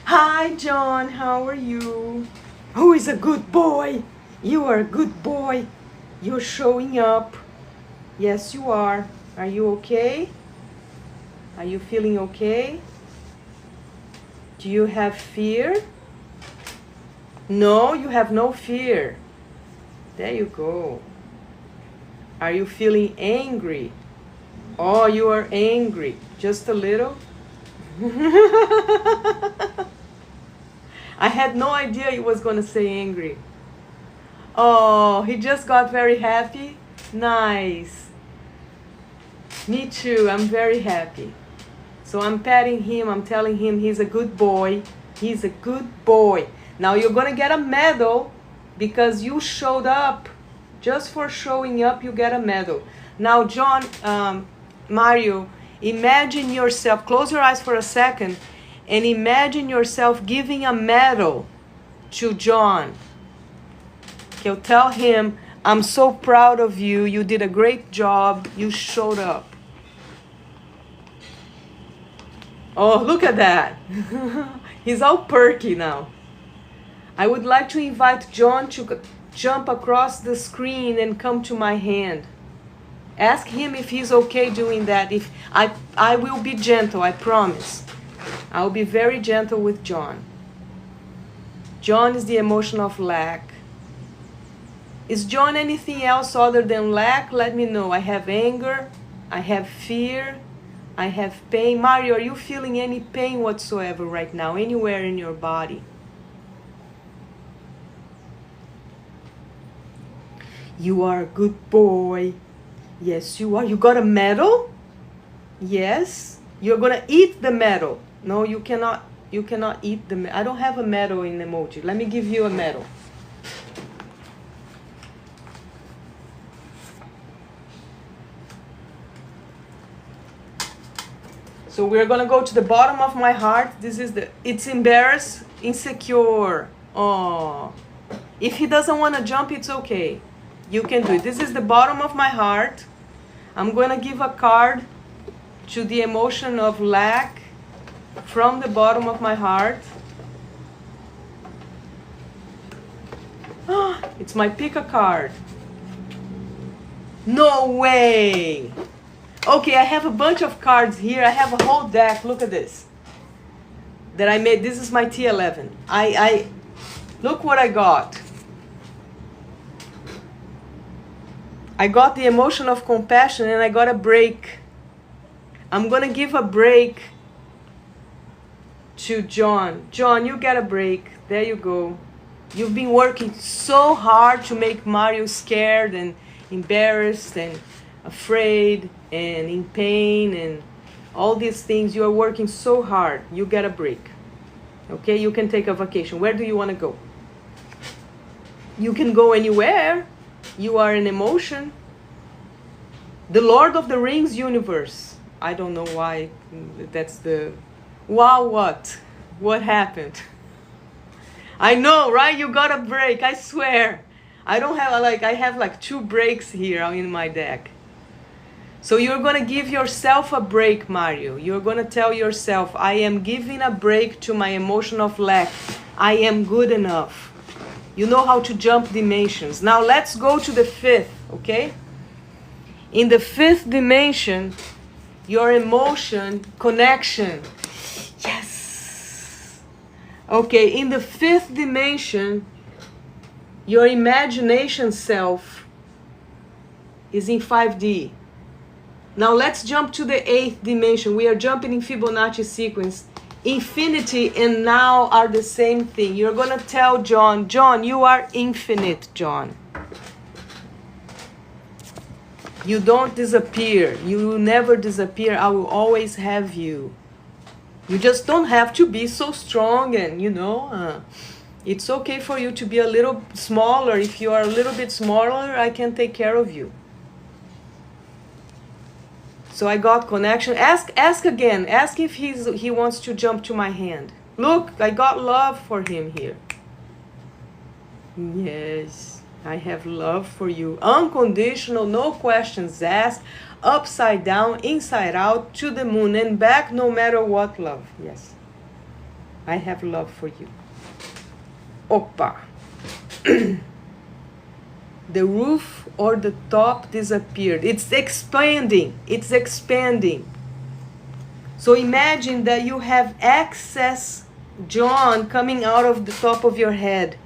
Hi, John. How are you? Who is a good boy? You are a good boy. You're showing up. Yes, you are. Are you okay? Are you feeling okay? Do you have fear? No, you have no fear. There you go. Are you feeling angry? Oh, you are angry. Just a little? I had no idea he was going to say angry. Oh, he just got very happy? Nice. Me too, I'm very happy. So I'm patting him, I'm telling him he's a good boy. He's a good boy. Now you're going to get a medal because you showed up. Just for showing up, you get a medal. Now, John, Mario, imagine yourself, close your eyes for a second, and imagine yourself giving a medal to John. Okay, tell him, I'm so proud of you. You did a great job. You showed up. Oh, look at that. He's all perky now. I would like to invite John to jump across the screen and come to my hand. Ask him if he's okay doing that. If I will be gentle, I promise. I'll be very gentle with John. John is the emotion of lack. Is John anything else other than lack? Let me know. I have anger. I have fear. I have pain. Mario, are you feeling any pain whatsoever right now, anywhere in your body? You are a good boy. Yes, you are. You got a medal? Yes. You're going to eat the medal. No, you cannot. You cannot eat the medal. I don't have a medal in emoji. Let me give you a medal. So we're going to go to the bottom of my heart. This is it's embarrassed, insecure. Oh. If he doesn't want to jump, it's okay. You can do it. This is the bottom of my heart. I'm going to give a card to the emotion of lack from the bottom of my heart. It's my pick a card. No way. Okay, I have a bunch of cards here. I have a whole deck. Look at this. that I made. This is my T11. I look what I got. I got the emotion of compassion and I got a break. I'm gonna give a break to John. John, you get a break. There you go. You've been working so hard to make Mario scared and embarrassed and afraid and in pain and all these things. You are working so hard. You get a break. Okay, you can take a vacation. Where do you want to go? You can go anywhere. You are an emotion. The Lord of the Rings universe. I don't know why that's the... Wow, what? What happened? I know, right? You got a break, I swear. I don't have, I have like 2 breaks here in my deck. So you're going to give yourself a break, Mario. You're going to tell yourself, I am giving a break to my emotion of lack. I am good enough. You know how to jump dimensions. Now let's go to the 5th, okay? In the 5th dimension, your emotion, connection. Yes. Okay, in the 5th dimension, your imagination self is in 5D. Now let's jump to the 8th dimension. We are jumping in Fibonacci sequence. Infinity and now are the same thing. You're going to tell John, John, you are infinite, John. You don't disappear. You never disappear. I will always have you. You just don't have to be so strong and, it's okay for you to be a little smaller. If you are a little bit smaller, I can take care of you. So I got connection. Ask again. Ask if he wants to jump to my hand. Look, I got love for him here. Yes, I have love for you. Unconditional, no questions asked. Upside down, inside out, to the moon and back, no matter what love. Yes, I have love for you. Opa. The roof or the top disappeared. It's expanding. It's expanding. So imagine that you have excess John coming out of the top of your head.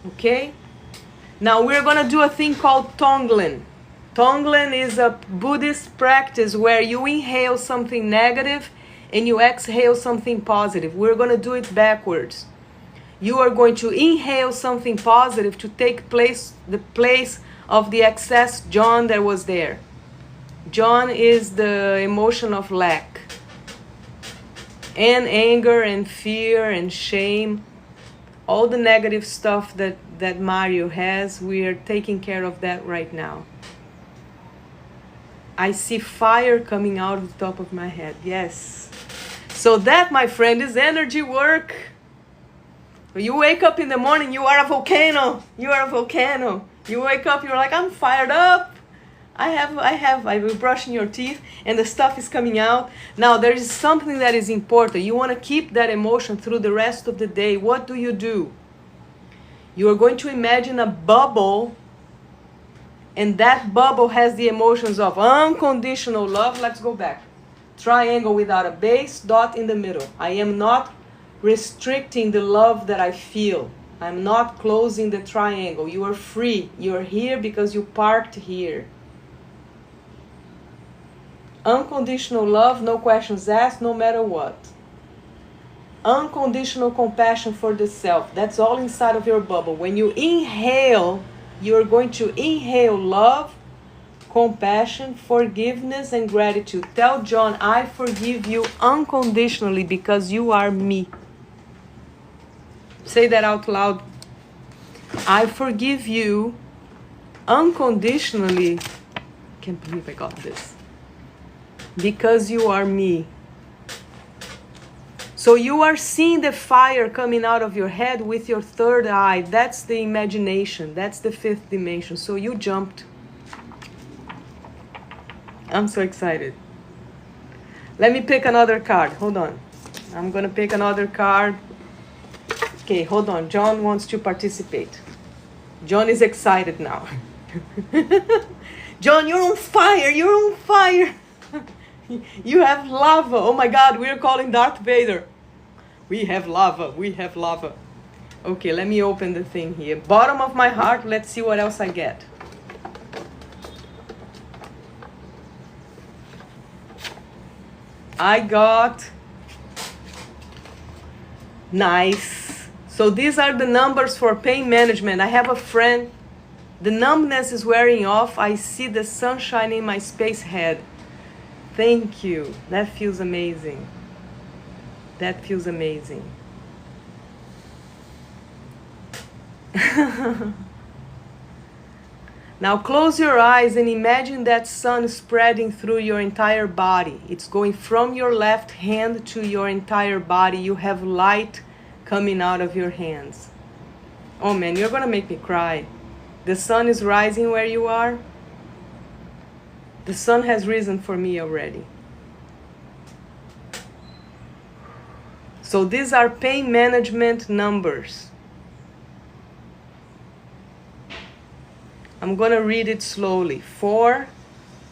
Okay? Now we're going to do a thing called Tonglen. Tonglen is a Buddhist practice where you inhale something negative and you exhale something positive. We're going to do it backwards. You are going to inhale something positive to take the place of the excess John that was there. John is the emotion of lack and anger and fear and shame. All the negative stuff that Mario has, we are taking care of that right now. I see fire coming out of the top of my head. Yes. So that, my friend, is energy work. You wake up in the morning, you are a volcano. You are a volcano. You wake up, you're like, I'm fired up. I've been brushing your teeth and the stuff is coming out. Now there is something that is important. You want to keep that emotion through the rest of the day. What do? You are going to imagine a bubble, and that bubble has the emotions of unconditional love. Let's go back. Triangle without a base, dot in the middle. I am not restricting the love that I feel. I'm not closing the triangle. You are free. You are here because you parked here. Unconditional love, no questions asked, no matter what. Unconditional compassion for the self. That's all inside of your bubble. When you inhale, you're going to inhale love, compassion, forgiveness, and gratitude. Tell John, I forgive you unconditionally because you are me. Say that out loud. I forgive you unconditionally. Can't believe I got this. Because you are me. So you are seeing the fire coming out of your head with your third eye. That's the imagination. That's the 5th dimension. So you jumped. I'm so excited. Let me pick another card. Hold on. I'm going to pick another card. Okay, hold on. John wants to participate. John is excited now. John, you're on fire. You're on fire. You have lava. Oh my God, we're calling Darth Vader. We have lava. We have lava. Okay, let me open the thing here. Bottom of my heart. Let's see what else I get. I got... Nice. So these are the numbers for pain management. I have a friend. The numbness is wearing off. I see the sunshine in my space head. Thank you. That feels amazing. That feels amazing. Now close your eyes and imagine that sun spreading through your entire body. It's going from your left hand to your entire body. You have light coming out of your hands. Oh man, you're gonna make me cry. The sun is rising where you are. The sun has risen for me already. So these are pain management numbers. I'm gonna read it slowly. 4,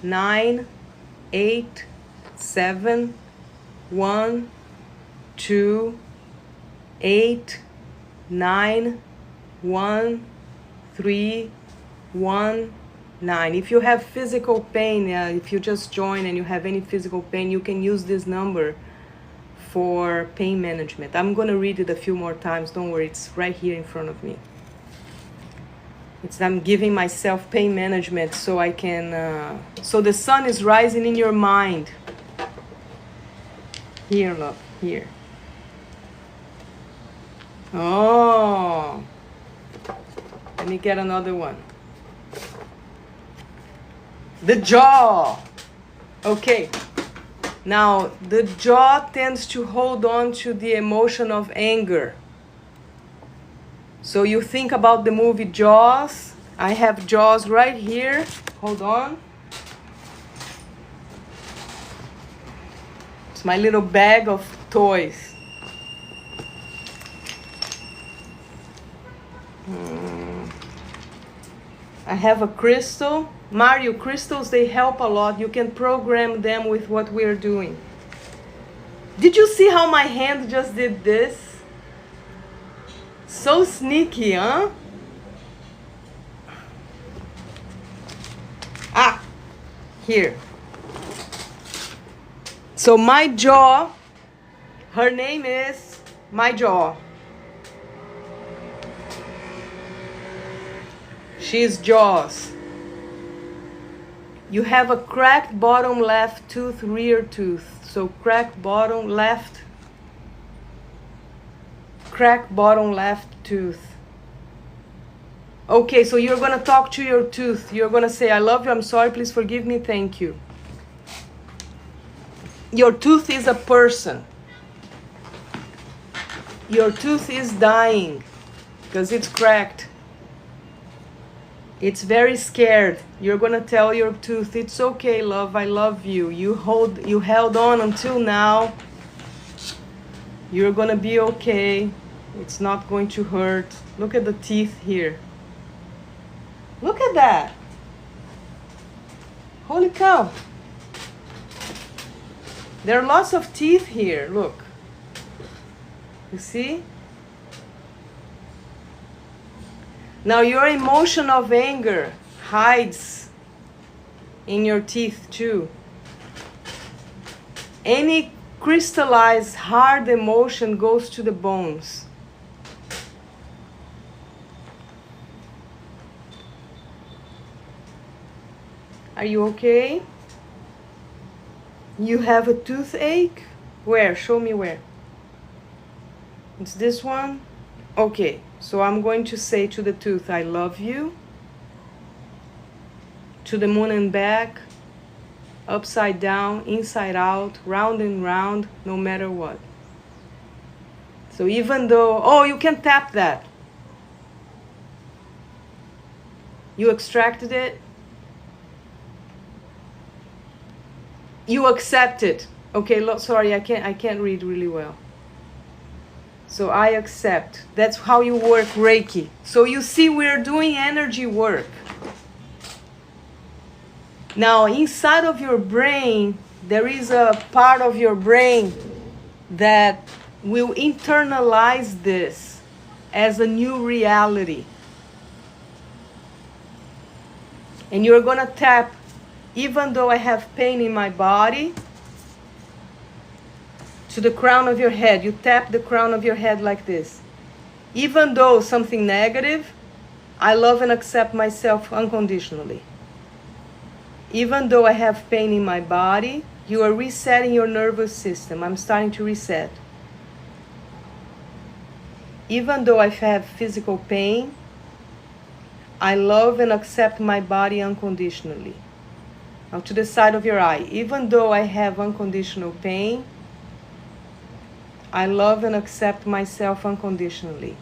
9, 8, 7, 1, 2, 8, 9, 1, 3, 1, 9. If you have physical pain, if you just join and you have any physical pain, you can use this number for pain management. I'm gonna read it a few more times. Don't worry, it's right here in front of me. I'm giving myself pain management so I can... so the sun is rising in your mind. Here, love, here. Oh. Let me get another one. The jaw. Okay. Now, the jaw tends to hold on to the emotion of anger. So you think about the movie Jaws. I have Jaws right here. Hold on. It's my little bag of toys. I have a crystal. Mario, crystals, they help a lot. You can program them with what we're doing. Did you see how my hand just did this? So sneaky, huh? Ah, here. So my jaw, her name is my jaw. She's Jaws. You have a cracked bottom left tooth, rear tooth. So cracked bottom left, cracked bottom left tooth. Okay, so you're gonna talk to your tooth. You're gonna say, I love you, I'm sorry, please forgive me, thank you. Your tooth is a person. Your tooth is dying because it's cracked. It's very scared. You're gonna tell your tooth, it's okay, love, I love you. You held on until now. You're gonna be okay. It's not going to hurt. Look at the teeth here. Look at that. Holy cow. There are lots of teeth here, look. You see? Now your emotion of anger hides in your teeth too. Any crystallized hard emotion goes to the bones. Are you okay? You have a toothache? Where? Show me where. It's this one? Okay, so I'm going to say to the tooth, I love you. To the moon and back, upside down, inside out, round and round, no matter what. So even though, oh, you can tap that. You extracted it. You accept it. Okay, sorry, I can't read really well. So I accept. That's how you work Reiki. So you see, we're doing energy work. Now, inside of your brain, there is a part of your brain that will internalize this as a new reality. And you're gonna tap, even though I have pain in my body, to the crown of your head. You tap the crown of your head like this. Even though something negative, I love and accept myself unconditionally. Even though I have pain in my body, you are resetting your nervous system. I'm starting to reset. Even though I have physical pain, I love and accept my body unconditionally. Now to the side of your eye. Even though I have unconditional pain, I love and accept myself unconditionally.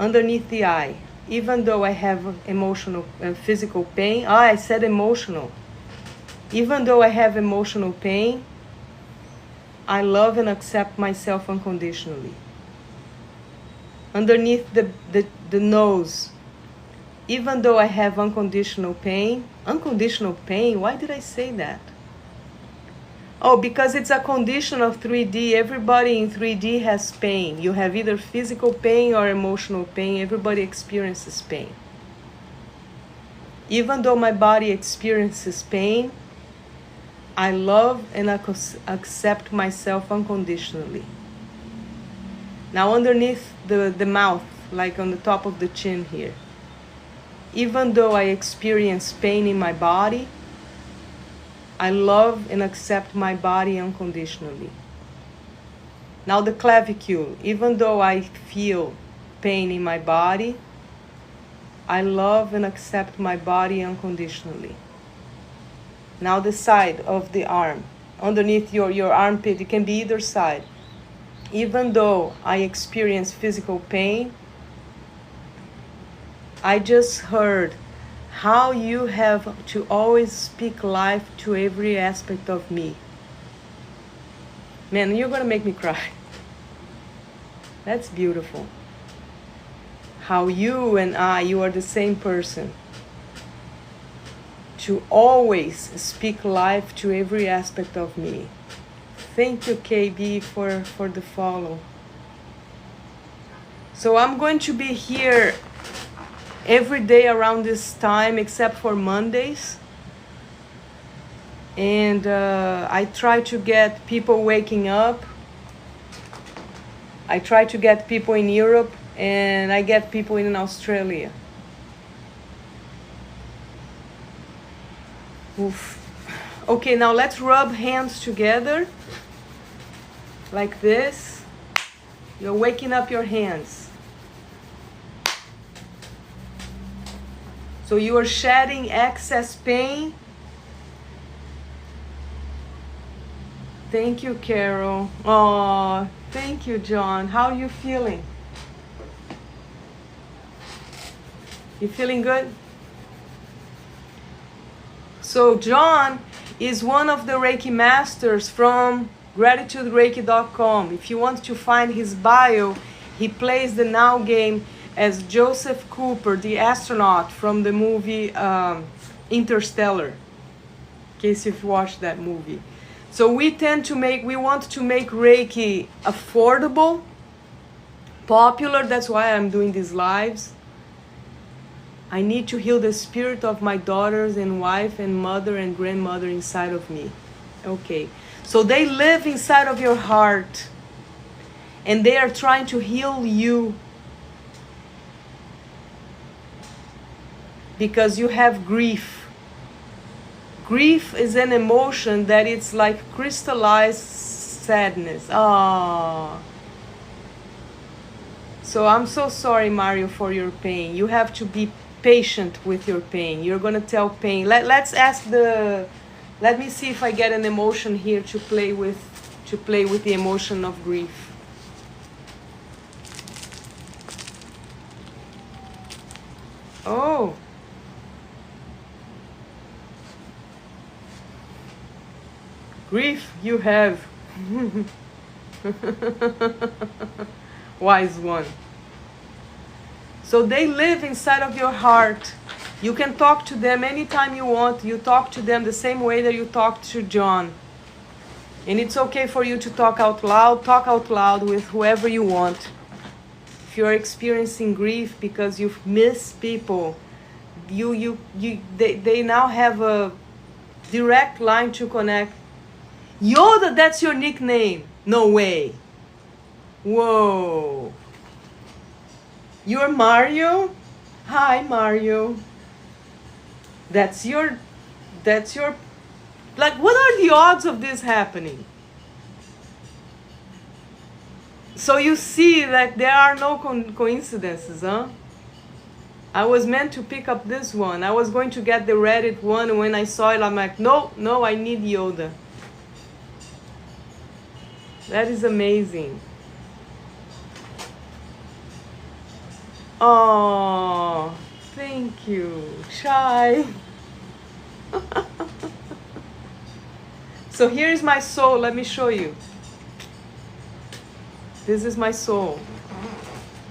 Underneath the eye. Even though I have emotional and physical pain. I said emotional. Even though I have emotional pain, I love and accept myself unconditionally. Underneath the nose. Even though I have unconditional pain. Unconditional pain? Why did I say that? Oh, because it's a condition of 3D. Everybody in 3D has pain. You have either physical pain or emotional pain. Everybody experiences pain. Even though my body experiences pain, I love and accept myself unconditionally. Now underneath the mouth, like on the top of the chin here. Even though I experience pain in my body, I love and accept my body unconditionally. Now the clavicule. Even though I feel pain in my body, I love and accept my body unconditionally. Now the side of the arm. Underneath your armpit. It can be either side. Even though I experience physical pain, I just heard how you have to always speak life to every aspect of me. Man, you're gonna make me cry. That's beautiful. How you and you are the same person. To always speak life to every aspect of me. Thank you, KB, for the follow. So I'm going to be here every day around this time except for Mondays. And I try to get people waking up. I try to get people in Europe, and I get people in Australia. Oof. Okay, now let's rub hands together like this. You're waking up your hands. So you are shedding excess pain. Thank you, Carol. Oh, thank you, John. How are you feeling? You feeling good? So John is one of the Reiki masters from gratitudereiki.com. If you want to find his bio, he plays the now game as Joseph Cooper, the astronaut from the movie Interstellar, in case you've watched that movie. So we want to make Reiki affordable, popular. That's why I'm doing these lives. I need to heal the spirit of my daughters and wife and mother and grandmother inside of me. Okay, so they live inside of your heart, and they are trying to heal you because you have grief. Grief is an emotion that it's like crystallized sadness. Ah. So I'm so sorry, Mario, for your pain. You have to be patient with your pain. You're gonna tell pain. Let's ask the. Let me see if I get an emotion here to play with the emotion of grief. Oh. Grief you have. Wise one. So they live inside of your heart. You can talk to them anytime you want. You talk to them the same way that you talk to John. And it's okay for you to talk out loud with whoever you want. If you're experiencing grief because you've missed people, they now have a direct line to connect. Yoda, that's your nickname. No way. Whoa. You're Mario? Hi, Mario. That's your, like, what are the odds of this happening? So you see that there are no coincidences, huh? I was meant to pick up this one. I was going to get the Reddit one, and when I saw it, I'm like, no, I need Yoda. That is amazing. Oh, thank you, Shy. So here is my soul. Let me show you. This is my soul.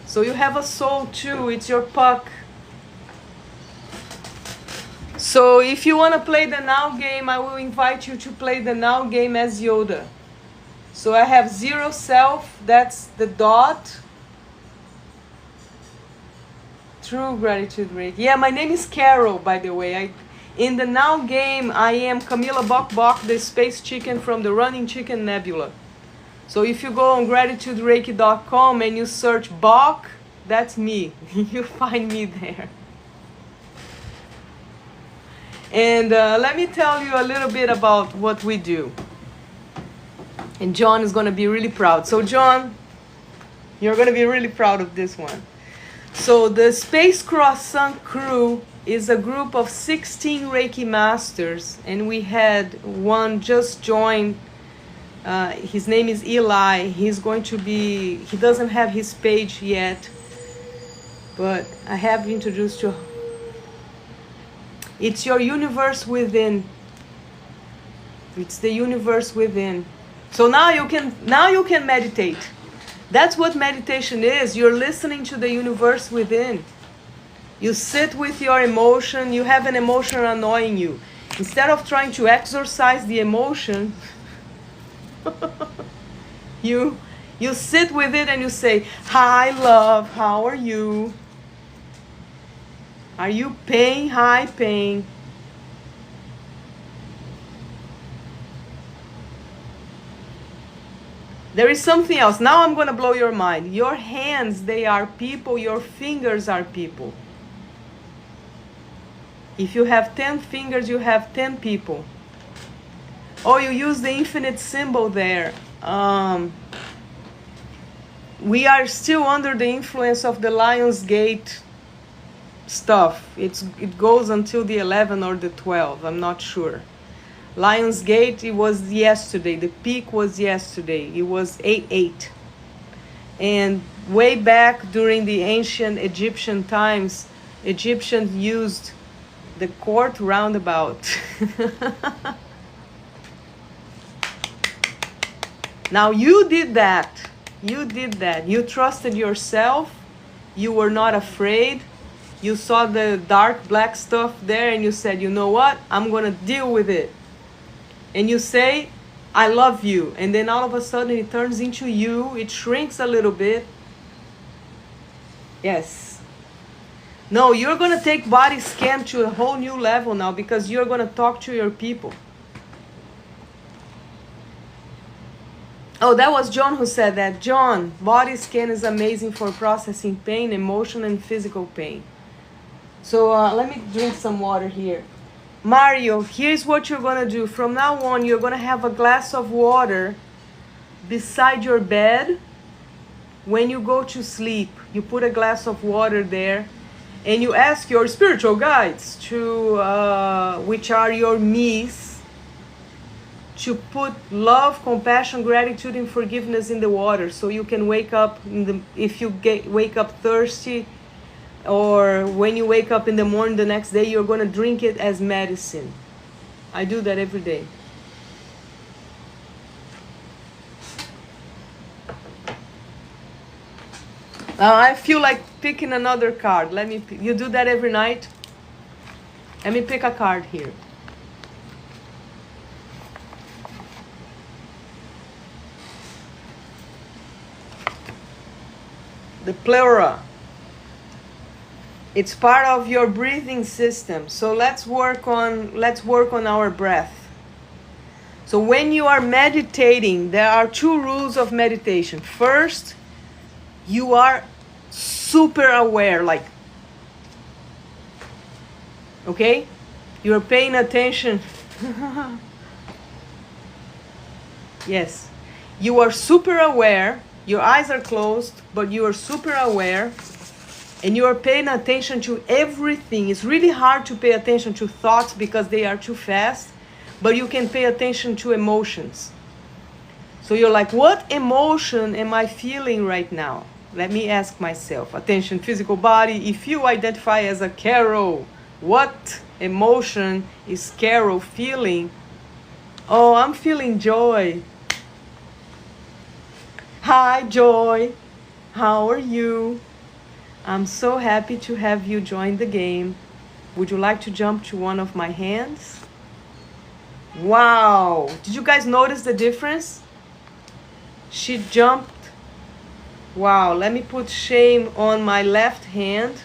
So you have a soul too. It's your puck. So if you want to play the now game, I will invite you to play the now game as Yoda. So I have 0 self. That's the dot. True gratitude, Reiki. Yeah, my name is Carol, by the way. In the now game, I am Camilla Bok, the space chicken from the Running Chicken Nebula. So if you go on gratitudereiki.com and you search Bok, that's me. You find me there. And let me tell you a little bit about what we do. And John is going to be really proud. So John, you're going to be really proud of this one. So the Space Croissant crew is a group of 16 Reiki masters, and we had one just join. His name is Eli. He doesn't have his page yet, but I have introduced you. It's your universe within. It's the universe within. So now you can meditate. That's what meditation is. You're listening to the universe within. You sit with your emotion. You have an emotion annoying you. Instead of trying to exorcise the emotion, you sit with it and you say, "Hi, love. How are you? Are you pain? Hi, pain." There is something else. Now I'm going to blow your mind. Your hands, they are people. Your fingers are people. If you have 10 fingers, you have 10 people. Oh, you use the infinite symbol there. We are still under the influence of the Lionsgate stuff. It goes until the 11 or the 12. I'm not sure. Lionsgate, it was yesterday. The peak was yesterday. It was 8/8. And way back during the ancient Egyptian times, Egyptians used the court roundabout. Now you did that. You did that. You trusted yourself. You were not afraid. You saw the dark black stuff there and you said, you know what? I'm going to deal with it. And you say, I love you. And then all of a sudden it turns into you. It shrinks a little bit. Yes. No, you're going to take body scan to a whole new level now because you're going to talk to your people. Oh, that was John who said that. John, body scan is amazing for processing pain, emotion, and physical pain. So let me drink some water here. Mario, here's what you're going to do. From now on, you're going to have a glass of water beside your bed. When you go to sleep, you put a glass of water there and you ask your spiritual guides, which are your me's, to put love, compassion, gratitude, and forgiveness in the water, so you can wake up if you wake up thirsty, or when you wake up in the morning the next day, you're going to drink it as medicine. I do that every day. I feel like picking another card. You do that every night? Let me pick a card here. the pleura. It's part of your breathing system. So let's work on our breath. So when you are meditating, there are two rules of meditation. First, you are super aware, like, okay? You're paying attention. Yes. You are super aware. Your eyes are closed, but you are super aware. And you are paying attention to everything. It's really hard to pay attention to thoughts because they are too fast. But you can pay attention to emotions. So you're like, what emotion am I feeling right now? Let me ask myself. Attention, physical body. If you identify as a Carol, what emotion is Carol feeling? Oh, I'm feeling joy. Hi, Joy. How are you? I'm so happy to have you join the game. Would you like to jump to one of my hands? Wow. Did you guys notice the difference? She jumped. Wow. Let me put shame on my left hand.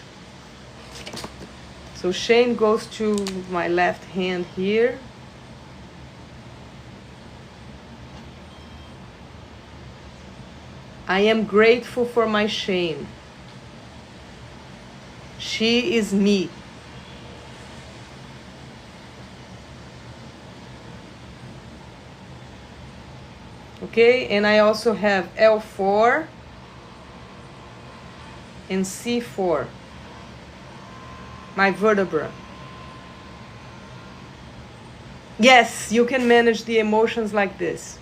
So shame goes to my left hand here. I am grateful for my shame. She is me. Okay, and I also have L4 and C4, my vertebra. Yes, you can manage the emotions like this.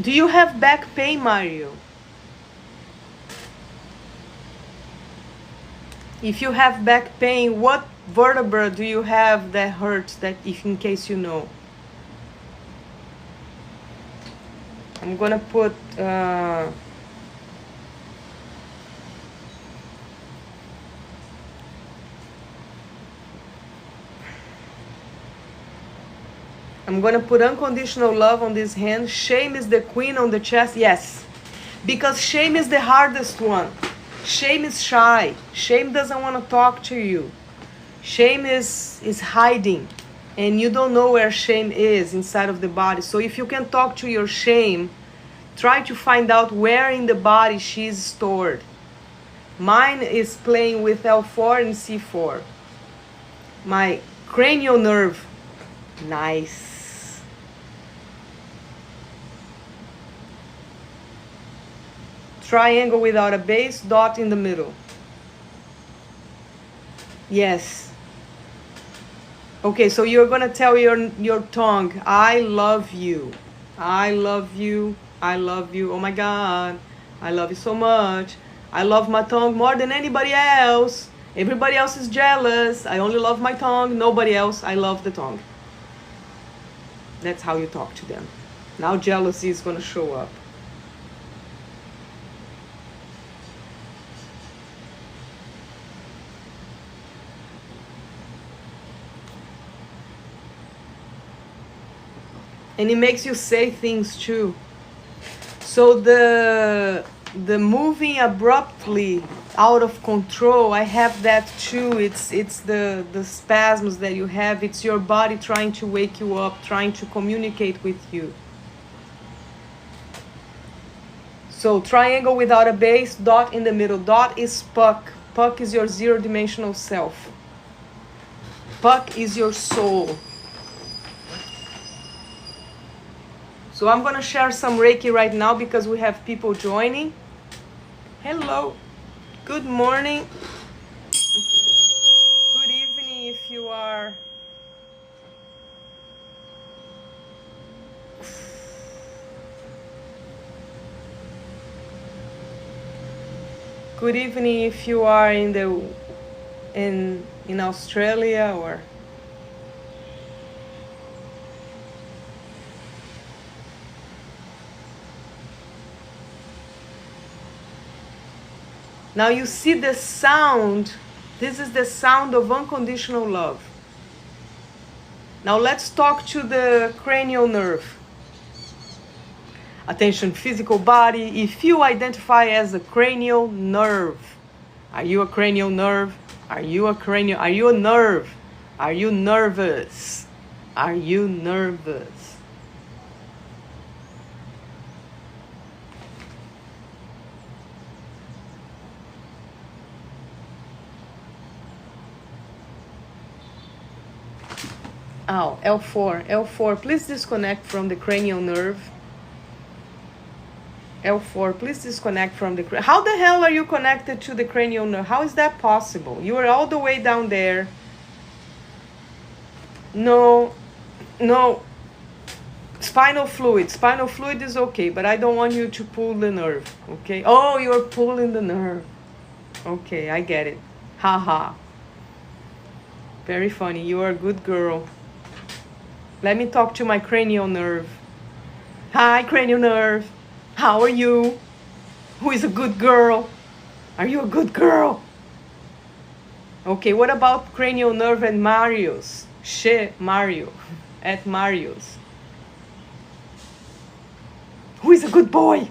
Do you have back pain, Mario? If you have back pain, what vertebra do you have that hurts, that if in case you know? I'm gonna put unconditional love on this hand. Shame is the queen on the chest. Yes, because shame is the hardest one. Shame is shy. Shame doesn't want to talk to you. Shame is hiding. And you don't know where shame is inside of the body. So if you can talk to your shame, try to find out where in the body she's stored. Mine is playing with L4 and C4. My cranial nerve. Nice. Triangle without a base, dot in the middle. Yes. Okay, so you're going to tell your tongue, I love you. I love you. I love you. Oh my God. I love you so much. I love my tongue more than anybody else. Everybody else is jealous. I only love my tongue. Nobody else. I love the tongue. That's how you talk to them. Now jealousy is going to show up. And it makes you say things too. So the moving abruptly out of control, I have that too. It's the spasms that you have. It's your body trying to wake you up, trying to communicate with you. So triangle without a base, dot in the middle. Dot is Puck. Puck is your zero-dimensional self. Puck is your soul. So I'm going to share some Reiki right now because we have people joining. Hello. Good morning. Good evening if you are. Good evening if you are in Australia or. Now you see the sound. This is the sound of unconditional love. Now let's talk to the cranial nerve. Attention, physical body. If you identify as a cranial nerve, are you a cranial nerve? Are you a cranial? Are you a nerve? Are you nervous? Are you nervous? Oh, L4. L4, please disconnect from the cranial nerve. L4, please disconnect from the... How the hell are you connected to the cranial nerve? How is that possible? You are all the way down there. No, no. Spinal fluid. Spinal fluid is okay, but I don't want you to pull the nerve, okay? Oh, you're pulling the nerve. Okay, I get it. Haha. Very funny. You are a good girl. Let me talk to my cranial nerve. Hi, cranial nerve. How are you? Who is a good girl? Are you a good girl? Okay, what about cranial nerve and Mario's? Mario. At Mario's. Who is a good boy?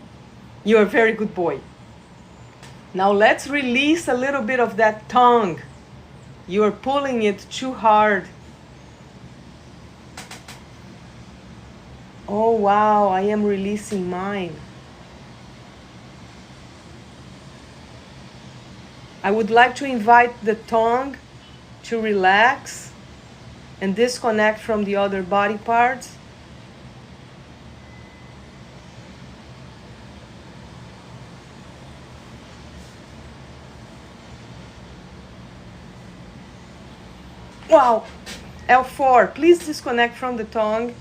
You're a very good boy. Now let's release a little bit of that tongue. You're pulling it too hard. Oh wow, I am releasing mine. I would like to invite the tongue to relax and disconnect from the other body parts. Wow, L4, please disconnect from the tongue.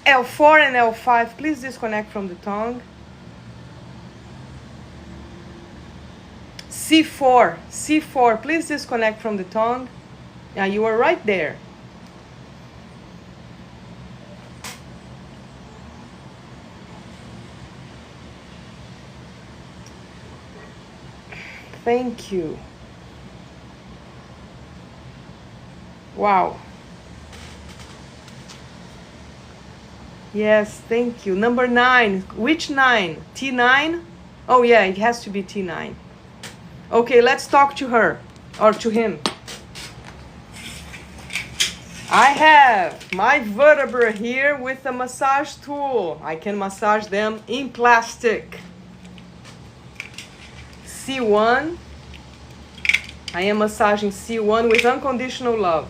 L4 and L5, please disconnect from the tongue. C4, please disconnect from the tongue. Yeah, you are right there. Thank you. Wow. Yes, thank you. Number 9. Which 9? T9? Oh yeah, it has to be T9. Okay, let's talk to her or to him. I have my vertebra here with a massage tool. I can massage them in plastic. C1. I am massaging C1 with unconditional love.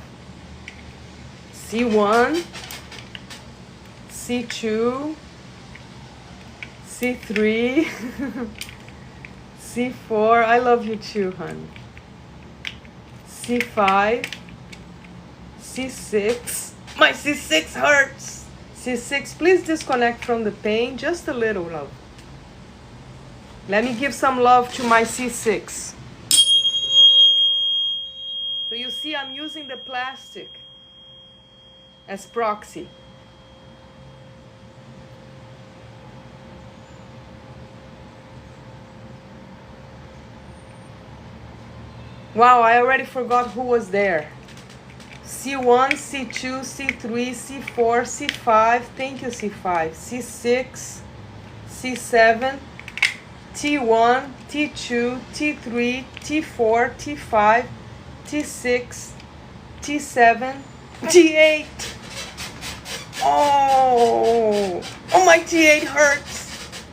C1, C2, C3, C4, I love you too, hon. C5, C6, my C6 hurts. C6, please disconnect from the pain, just a little, love. Let me give some love to my C6. So you see, I'm using the plastic as proxy. Wow, I already forgot who was there. C1, C2, C3, C4, C5, thank you C5, C6, C7, T1, T2, T3, T4, T5, T6, T7, T8. Oh, my T8 hurts.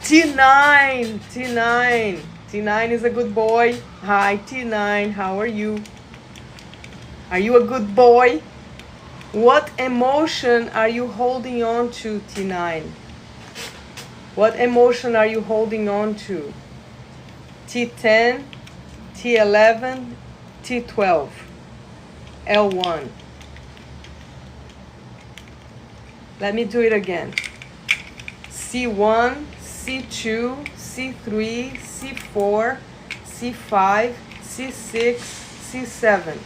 T9, T9. T9 is a good boy. Hi, T9, how are you? Are you a good boy? What emotion are you holding on to, T9? What emotion are you holding on to? T10, T11, T12, L1. Let me do it again. C1, C2, C3, C4, C5, C6, C7.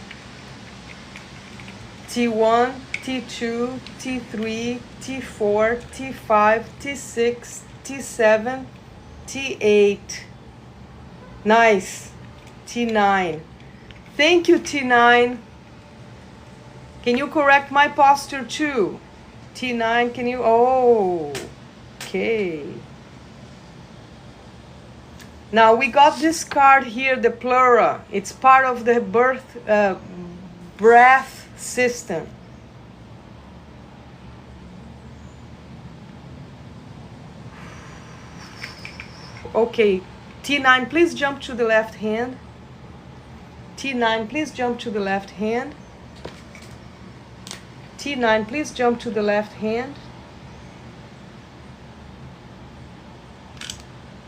T1, T2, T3, T4, T5, T6, T7, T8. Nice. T9. Thank you, T9. Can you correct my posture too? T9, can you? Oh. Okay. Now we got this card here, the pleura. It's part of the breath system. Okay, T9, please jump to the left hand. T9, please jump to the left hand. T9, please jump to the left hand.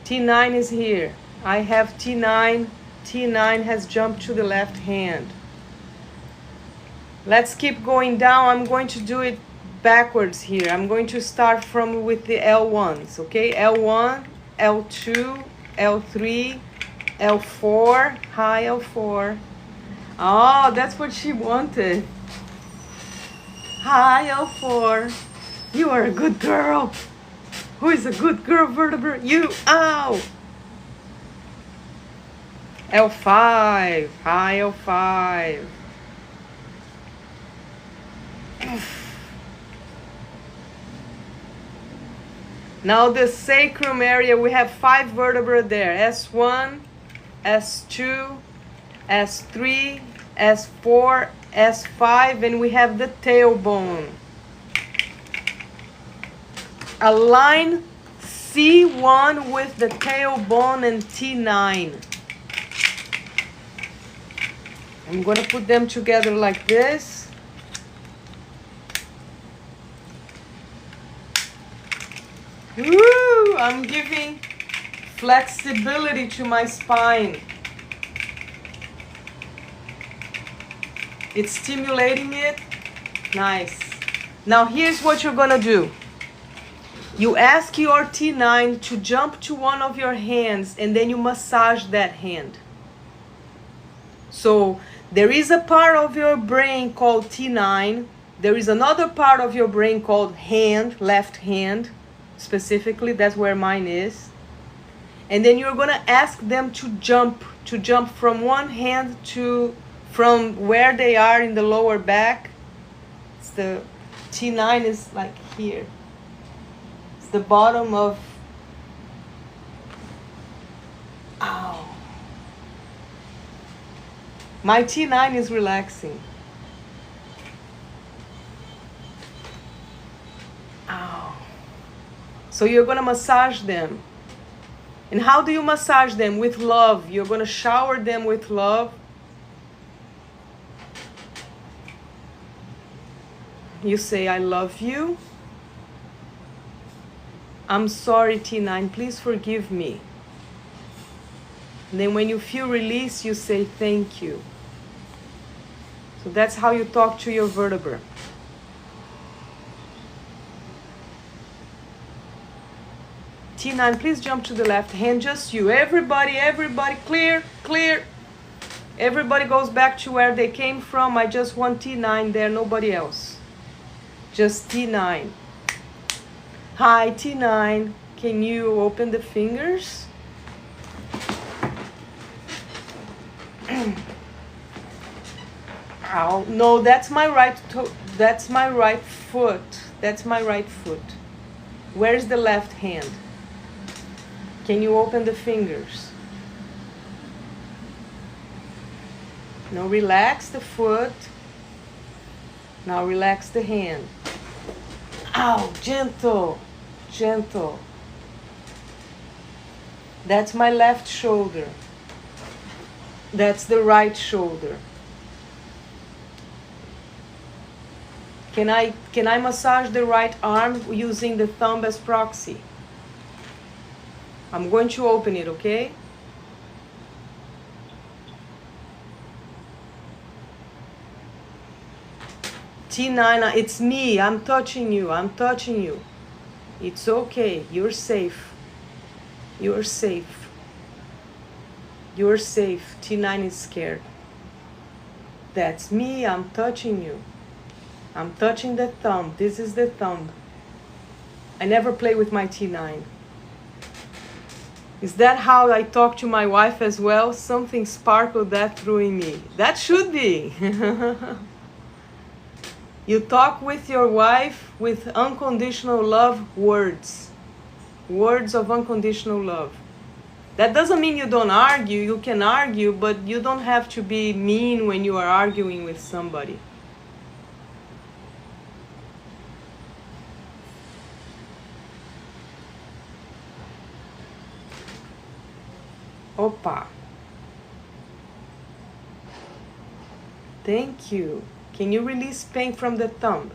T9 is here. I have T9. T9 has jumped to the left hand. Let's keep going down. I'm going to do it backwards here. I'm going to start with the L1s, okay? L1, L2, L3, L4. Hi, L4. Oh, that's what she wanted. Hi, L4. You are a good girl. Who is a good girl, vertebra? You. Ow. L5. Hi, L5. Now the sacrum area, we have 5 vertebrae there. S1, S2, S3, S4, S5, and we have the tailbone. Align C1 with the tailbone and T9. I'm going to put them together like this. Woo! I'm giving flexibility to my spine. It's stimulating it. Nice. Now here's what you're going to do. You ask your T9 to jump to one of your hands and then you massage that hand. So there is a part of your brain called T9. There is another part of your brain called hand, left hand. Specifically, that's where mine is. And then you're going to ask them to jump from one hand from where they are in the lower back. It's the T9 is like here. It's the bottom of, ow. My T9 is relaxing. Ow. So you're going to massage them. And how do you massage them? With love. You're going to shower them with love. You say, I love you. I'm sorry, T9. Please forgive me. And then when you feel release, you say, thank you. So that's how you talk to your vertebra. T9, please jump to the left hand. Just you. Everybody, clear, clear. Everybody goes back to where they came from. I just want T9 there, nobody else. Just T9. Hi, T9. Can you open the fingers? Ow. No, that's my right toe. That's my right foot. That's my right foot. Where's the left hand? Can you open the fingers? Now relax the foot. Now relax the hand. Ow, gentle, gentle. That's my left shoulder. That's the right shoulder. Can I massage the right arm using the thumb as proxy? I'm going to open it, okay? T9, it's me. I'm touching you. I'm touching you. It's okay. You're safe. You're safe. You're safe. T9 is scared. That's me. I'm touching you. I'm touching the thumb. This is the thumb. I never play with my T9. Is that how I talk to my wife as well? Something sparkled that through in me. That should be. You talk with your wife with unconditional love words. Words of unconditional love. That doesn't mean you don't argue. You can argue, but you don't have to be mean when you are arguing with somebody. Opa. Thank you. Can you release pain from the thumb?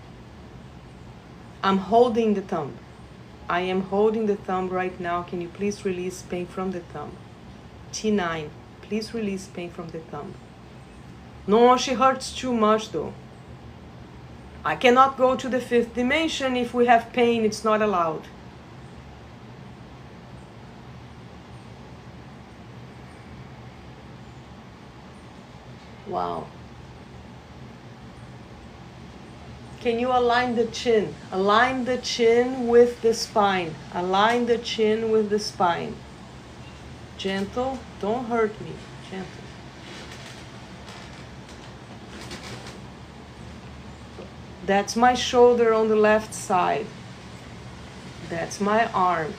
I'm holding the thumb. I am holding the thumb right now. Can you please release pain from the thumb? T9. Please release pain from the thumb. No, she hurts too much though. I cannot go to the 5th dimension. If we have pain, it's not allowed. Wow. Can you align the chin? Align the chin with the spine. Align the chin with the spine. Gentle. Don't hurt me. Gentle. That's my shoulder on the left side. That's my arm.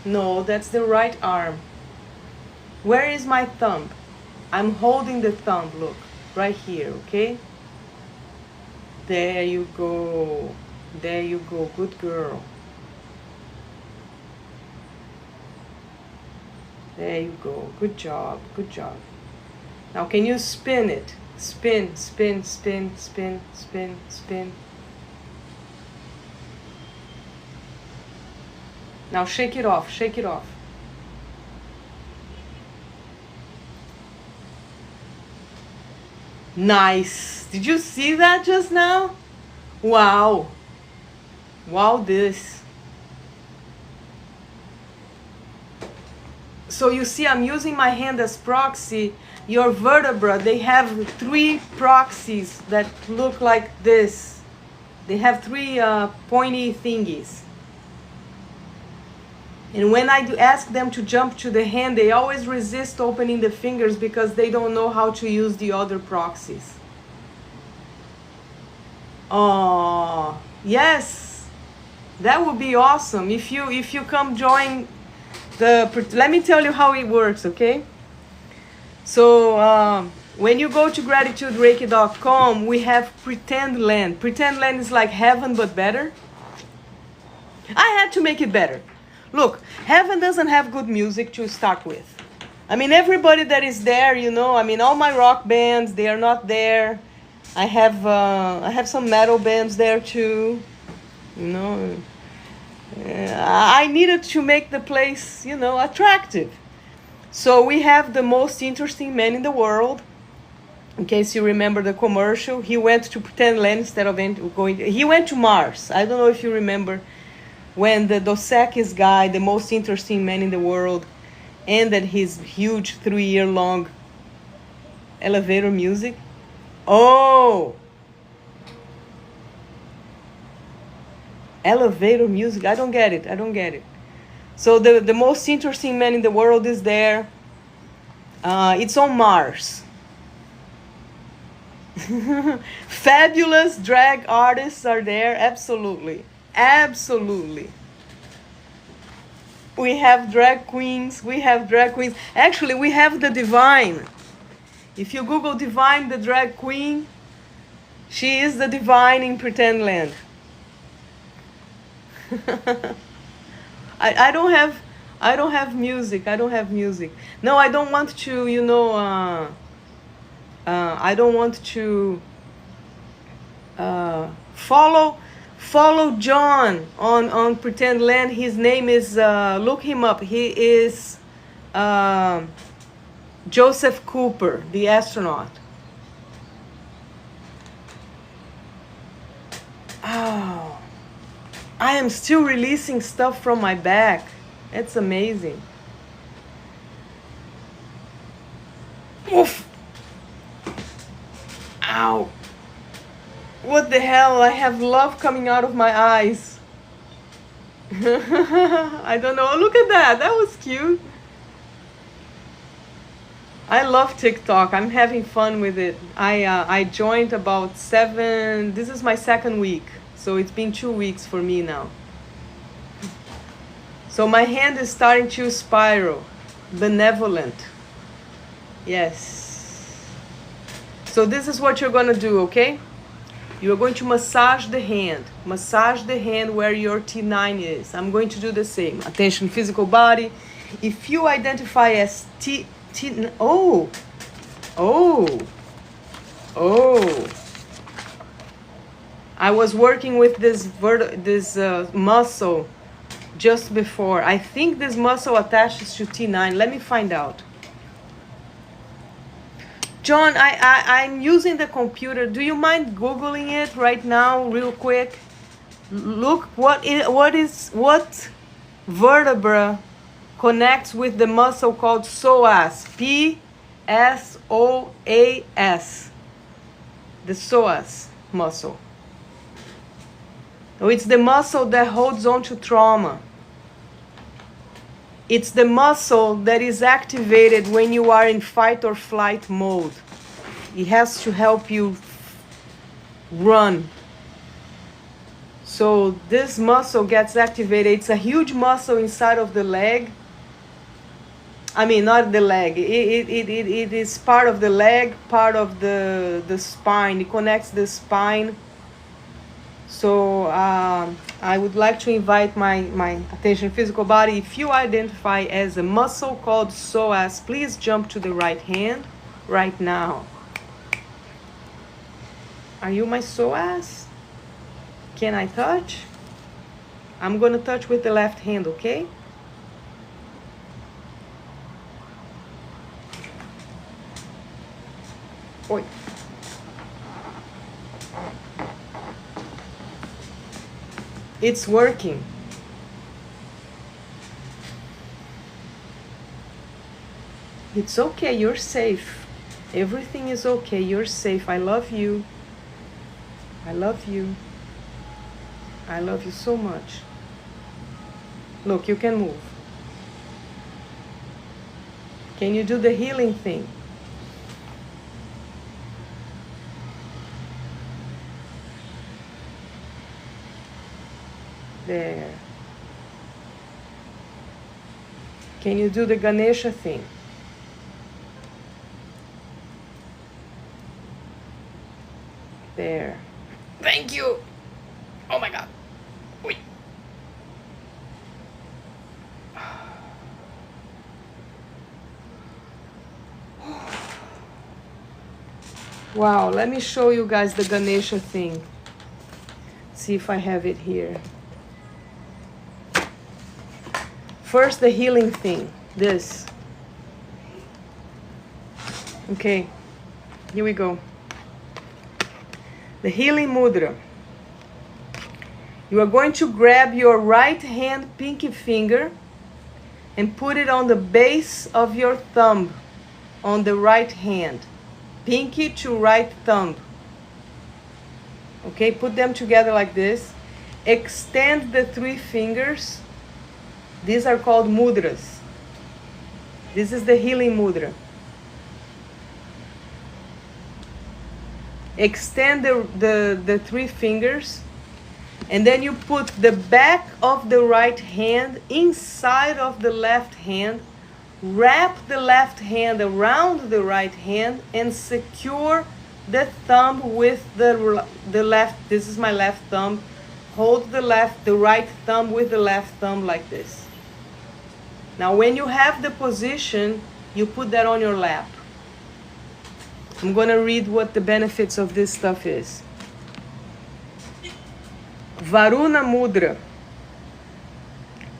No, that's the right arm. Where is my thumb? I'm holding the thumb, look, right here, okay? There you go. There you go. Good girl. There you go. Good job. Good job. Now can you spin it? Spin, spin, spin, spin, spin, spin. Now shake it off. Shake it off. Nice. Did you see that just now? Wow. Wow, this. So you see, I'm using my hand as proxy. Your vertebra, they have 3 proxies that look like this. They have 3 pointy thingies. And when I ask them to jump to the hand, they always resist opening the fingers because they don't know how to use the other proxies. Oh, yes. That would be awesome. If you come join the... Let me tell you how it works, okay? So when you go to gratitudereiki.com, we have Pretend Land. Pretend Land is like heaven, but better. I had to make it better. Look, heaven doesn't have good music to start with. I mean, everybody that is there, you know, I mean, all my rock bands, they are not there. I have some metal bands there too, you know. I needed to make the place, you know, attractive. So we have the most interesting man in the world. In case you remember the commercial, he went to Pretend Land instead of going. He went to Mars. I don't know if you remember. When the Dos Equis guy, the most interesting man in the world, ended his huge 3-year-long elevator music. Oh! Elevator music. I don't get it. I don't get it. So the most interesting man in the world is there. It's on Mars. Fabulous drag artists are there. Absolutely. Absolutely. We have drag queens. We have drag queens. Actually, we have the Divine. If you Google Divine, the drag queen, she is the Divine in Pretend Land. I don't have music. I don't have music. No, I don't want to, you know, I don't want to follow John on Pretend Land. His name is, look him up. He is Joseph Cooper, the astronaut. Oh, I am still releasing stuff from my back. It's amazing. Oof. Ow. What the hell? I have love coming out of my eyes. I don't know. Look at that. That was cute. I love TikTok. I'm having fun with it. I joined about 7. This is my 2nd week. So it's been 2 weeks for me now. So my hand is starting to spiral. Benevolent. Yes. So this is what you're going to do, okay? You're going to massage the hand. Massage the hand where your T9 is. I'm going to do the same. Attention, physical body. If you identify as T, oh, I was working with this muscle just before. I think this muscle attaches to T9. Let me find out. John, I'm using the computer. Do you mind Googling it right now real quick? Look what vertebra connects with the muscle called psoas. P-S-O-A-S. The psoas muscle. Oh, it's the muscle that holds on to trauma. It's the muscle that is activated when you are in fight or flight mode. It has to help you run. So this muscle gets activated. It's a huge muscle inside of the leg. I mean, not the leg. It is part of the leg, part of the spine. It connects the spine. So I would like to invite my attention physical body. If you identify as a muscle called psoas, please jump to the right hand right now. Are you my psoas? Can I touch? I'm going to touch with the left hand, okay? Oi. It's working. It's okay, you're safe. Everything is okay, you're safe. I love you. I love you. I love you so much. Look, you can move. Can you do the healing thing? There. Can you do the Ganesha thing? There. Thank you. Oh my God. Wait. Wow, let me show you guys the Ganesha thing. See if I have it here. First, the healing thing. This. Okay. Here we go. The healing mudra. You are going to grab your right hand pinky finger and put it on the base of your thumb on the right hand. Pinky to right thumb. Okay, put them together like this. Extend the 3 fingers. These are called mudras. This is the healing mudra. Extend the 3 fingers, and then you put the back of the right hand inside of the left hand. Wrap the left hand around the right hand and secure the thumb with the left. This is my left thumb. Hold the right thumb with the left thumb like this. Now when you have the position, you put that on your lap. I'm going to read what the benefits of this stuff is. Varuna Mudra.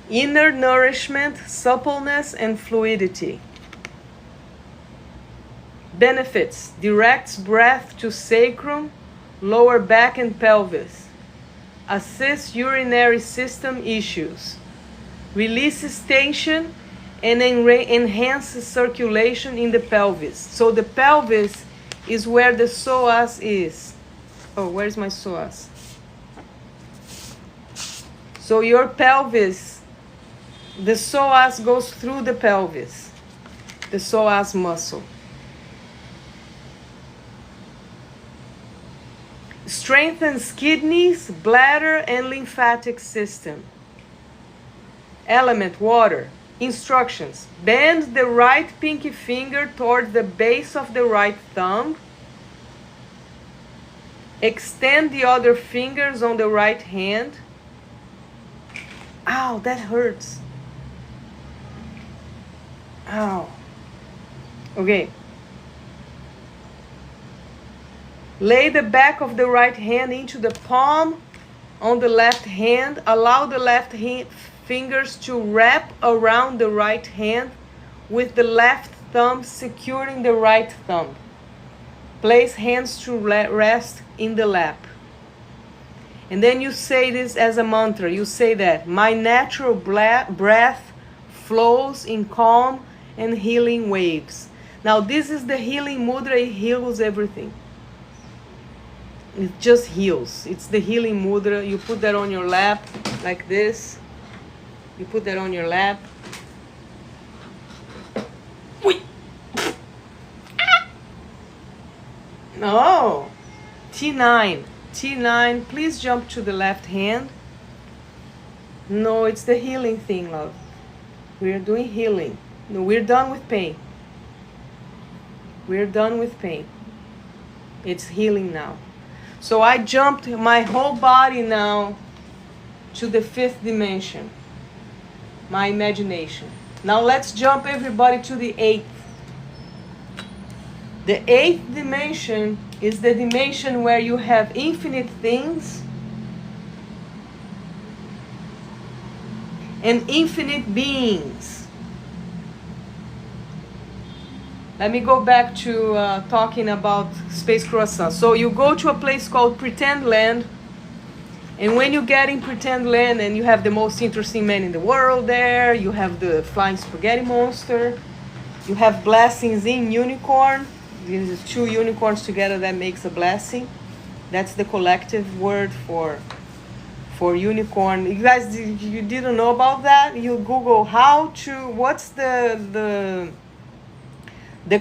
Inner nourishment, suppleness, and fluidity. Benefits. Directs breath to sacrum, lower back and pelvis. Assists urinary system issues. Releases tension and enhances circulation in the pelvis. So the pelvis is where the psoas is. Oh, where's my psoas? So your pelvis, the psoas goes through the pelvis, the psoas muscle. Strengthens kidneys, bladder, and lymphatic system. Element, water. Instructions. Bend the right pinky finger toward the base of the right thumb. Extend the other fingers on the right hand. Ow, that hurts. Ow. Okay. Lay the back of the right hand into the palm on the left hand. Allow the left fingers to wrap around the right hand with the left thumb securing the right thumb. Place hands to rest in the lap. And then you say this as a mantra. You say that, my natural breath flows in calm and healing waves. Now this is the healing mudra. It heals everything. It just heals. It's the healing mudra. You put that on your lap like this. You put that on your lap. Oh, T9. T9, please jump to the left hand. No, it's the healing thing, love. We're doing healing. No, we're done with pain. We're done with pain. It's healing now. So I jumped my whole body now to the 5th dimension. My imagination. Now let's jump everybody to the 8th. The 8th dimension is the dimension where you have infinite things and infinite beings. Let me go back to talking about Space Croissant. So you go to a place called Pretend Land, and when you get in Pretend Land and you have the most interesting man in the world there, you have the flying spaghetti monster, you have blessings in unicorn. These 2 unicorns together, that makes a blessing. That's the collective word for unicorn. You guys, you didn't know about that? You Google what's the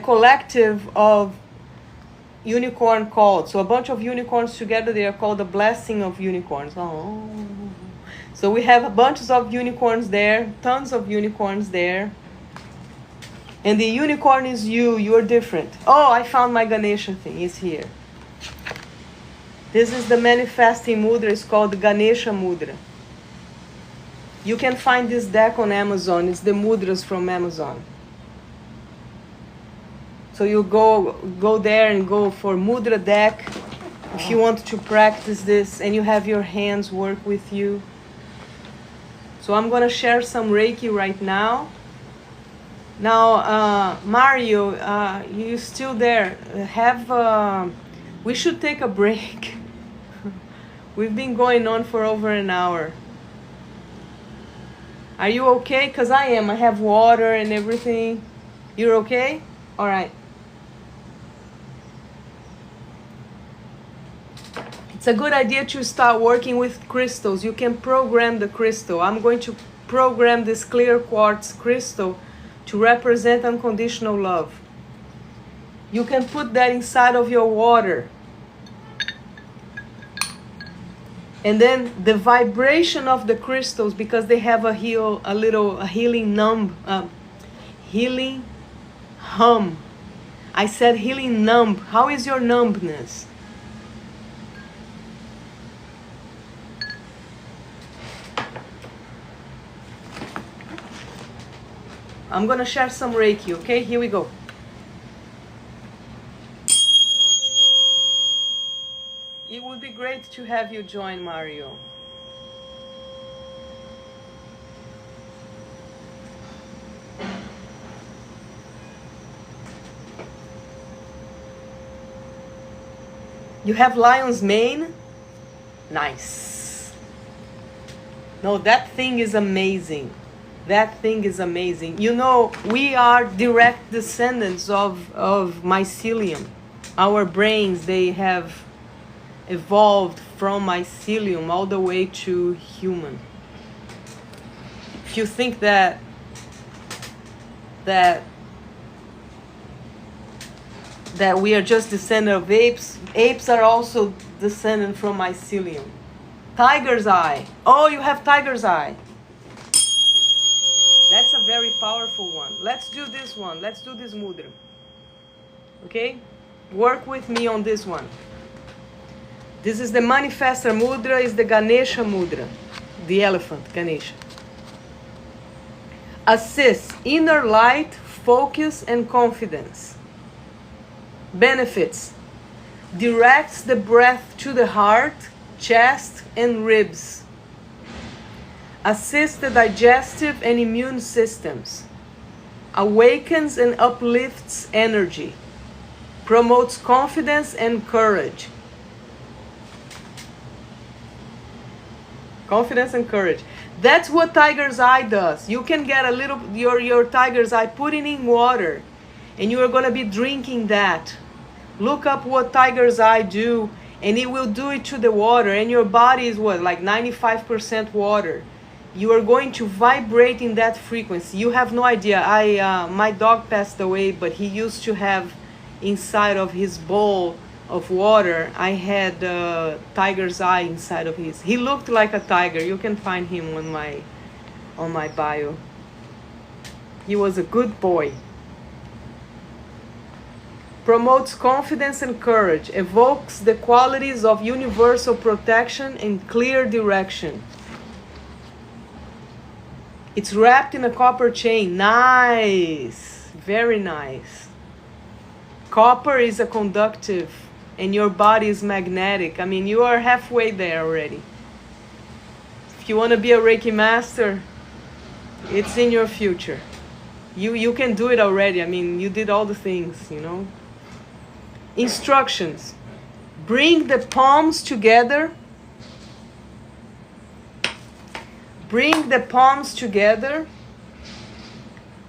collective of unicorn called. So a bunch of unicorns together, they are called the blessing of unicorns. Oh. So we have a bunch of unicorns there, tons of unicorns there. And the unicorn is you're different. Oh, I found my Ganesha thing, it's here. This is the manifesting mudra, it's called the Ganesha mudra. You can find this deck on Amazon, it's the mudras from Amazon. So you go there and go for mudra deck if you want to practice this and you have your hands work with you. So I'm gonna share some Reiki right now. Now, Mario, you still there? We should take a break. We've been going on for over an hour. Are you okay? Because I am. I have water and everything. You're okay? All right. It's a good idea to start working with crystals. You can program the crystal. I'm going to program this clear quartz crystal to represent unconditional love. You can put that inside of your water. And then the vibration of the crystals, because they have a healing hum. I said healing numb. How is your numbness? I'm gonna share some Reiki, okay? Here we go. It would be great to have you join, Mario. You have lion's mane? Nice. No, that thing is amazing. That thing is amazing. You know, we are direct descendants of mycelium. Our brains, they have evolved from mycelium all the way to human. If you think that we are just descendant of apes are also descendant from mycelium. Tiger's eye. Oh, you have tiger's eye. powerful one. Let's do this one. Let's do this mudra. Okay? Work with me on this one. This is the manifestor mudra, is the Ganesha mudra. The elephant, Ganesha. Assists inner light, focus, and confidence. Benefits. Directs the breath to the heart, chest, and ribs. Assists the digestive and immune systems. Awakens and uplifts energy. Promotes confidence and courage. Confidence and courage. That's what tiger's eye does. You can get a little, your tiger's eye, put it in water, and you are going to be drinking that. Look up what tiger's eye do, and it will do it to the water, and your body is what, like 95% water. You are going to vibrate in that frequency. You have no idea. My dog passed away, but he used to have inside of his bowl of water, I had tiger's eye inside of his. He looked like a tiger. You can find him on my bio. He was a good boy. Promotes confidence and courage. Evokes the qualities of universal protection and clear direction. It's wrapped in a copper chain. Nice. Very nice. Copper is a conductive, and your body is magnetic. I mean, you are halfway there already. If you want to be a Reiki master, it's in your future. You can do it already. I mean, you did all the things, you know. Instructions. Bring the palms together. Bring the palms together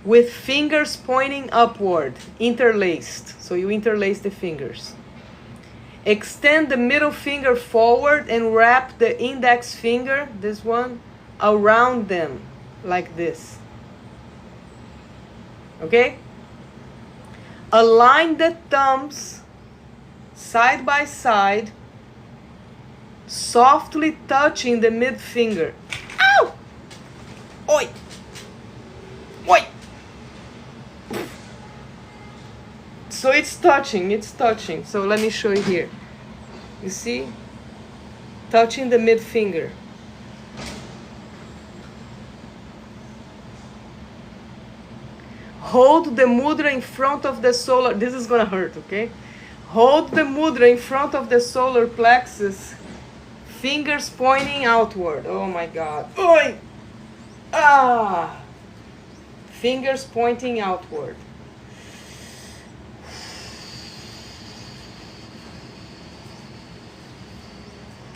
with fingers pointing upward, interlaced. So you interlace the fingers. Extend the middle finger forward and wrap the index finger, this one, around them, like this. Okay? Align the thumbs side by side, softly touching the mid finger. Ow! Oi! Oi! So it's touching. So let me show you here. You see? Touching the mid finger. Hold the mudra in front of the solar. This is gonna hurt, okay? Hold the mudra in front of the solar plexus. Fingers pointing outward. Oh my God. Oi! Ah! Fingers pointing outward.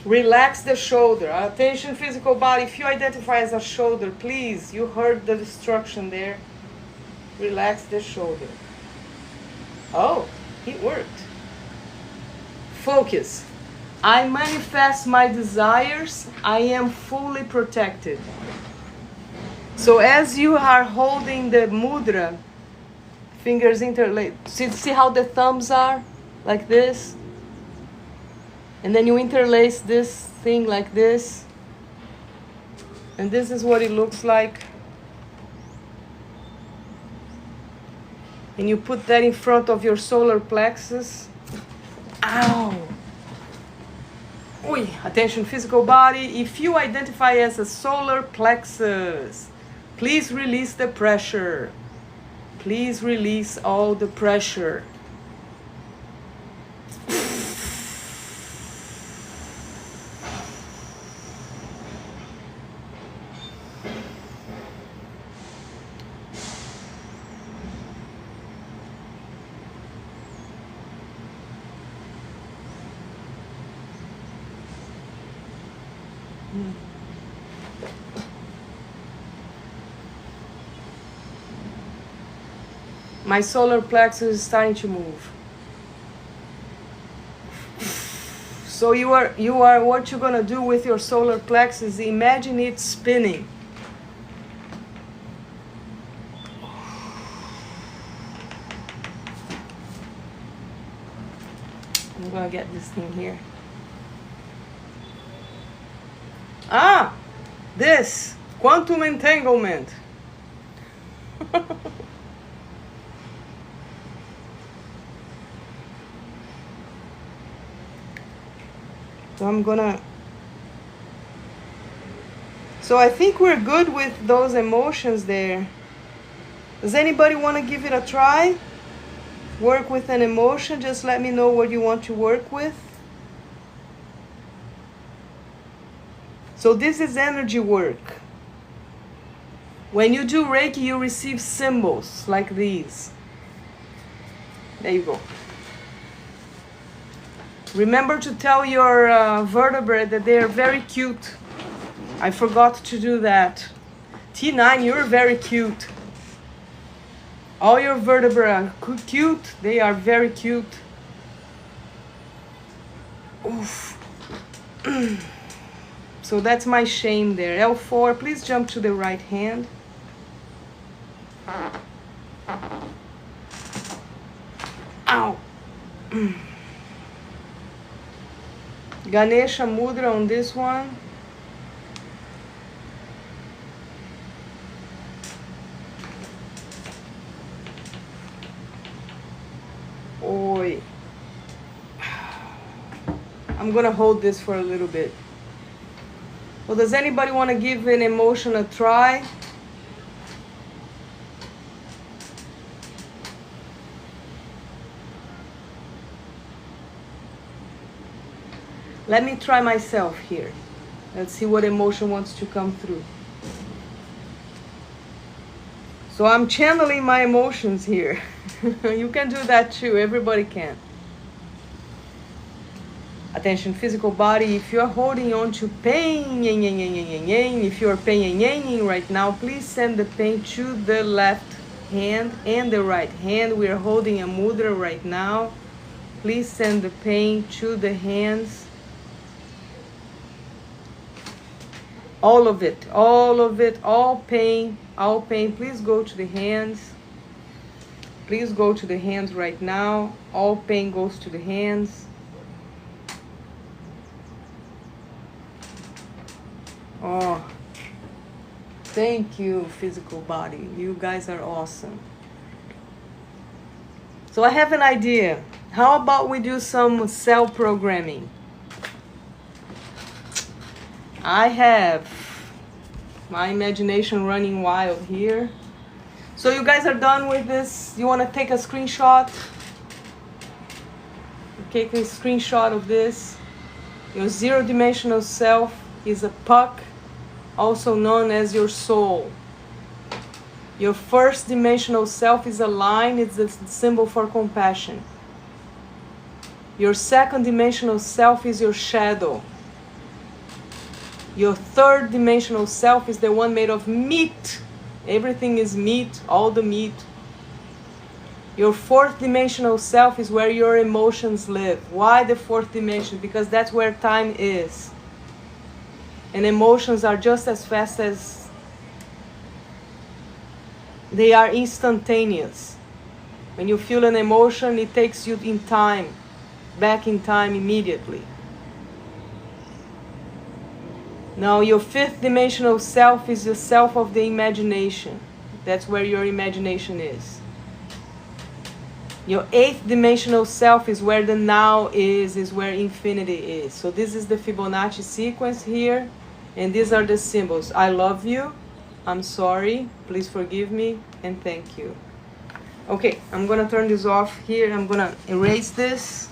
Relax the shoulder. Attention, physical body. If you identify as a shoulder, please, you heard the instruction there. Relax the shoulder. Oh, it worked. Focus. I manifest my desires. I am fully protected. So as you are holding the mudra, fingers interlaced. See how the thumbs are? Like this? And then you interlace this thing like this. And this is what it looks like. And you put that in front of your solar plexus. Ow! Oi, attention, physical body. If you identify as a solar plexus, please release the pressure. Please release all the pressure. My solar plexus is starting to move. So you are what you're gonna do with your solar plexus, imagine it spinning. I'm gonna get this thing here. This quantum entanglement. So So I think we're good with those emotions there. Does anybody want to give it a try? Work with an emotion. Just let me know what you want to work with. So this is energy work. When you do Reiki, you receive symbols like these. There you go. Remember to tell your vertebrae that they are very cute. I forgot to do that. T9, you're very cute. All your vertebrae are cute. They are very cute. Oof. So that's my shame there. L4, please jump to the right hand. Ow. Ganesha Mudra on this one. Oi. I'm gonna hold this for a little bit. Well, does anybody want to give an emotion a try? Let me try myself here. Let's see what emotion wants to come through. So I'm channeling my emotions here. You can do that too. Everybody can. Attention, physical body. If you're holding on to pain, if you're pain right now, please send the pain to the left hand and the right hand. We are holding a mudra right now. Please send the pain to the hands. All of it, all pain, please go to the hands. Please go to the hands right now. All pain goes to the hands. Oh, thank you, physical body. You guys are awesome. So I have an idea. How about we do some cell programming? I have my imagination running wild here. So you guys are done with this? You want to take a screenshot? Take a screenshot of this. Your zero-dimensional self is a puck, also known as your soul. Your first-dimensional self is a line. It's a symbol for compassion. Your second-dimensional self is your shadow. Your third-dimensional self is the one made of meat. Everything is meat, all the meat. Your fourth-dimensional self is where your emotions live. Why the fourth dimension? Because that's where time is. And emotions are just as fast as they are instantaneous. When you feel an emotion, it takes you in time, back in time immediately. Now, your fifth dimensional self is the self of the imagination. That's where your imagination is. Your eighth dimensional self is where the now is where infinity is. So this is the Fibonacci sequence here. And these are the symbols. I love you. I'm sorry. Please forgive me. And thank you. Okay, I'm going to turn this off here. I'm going to erase this.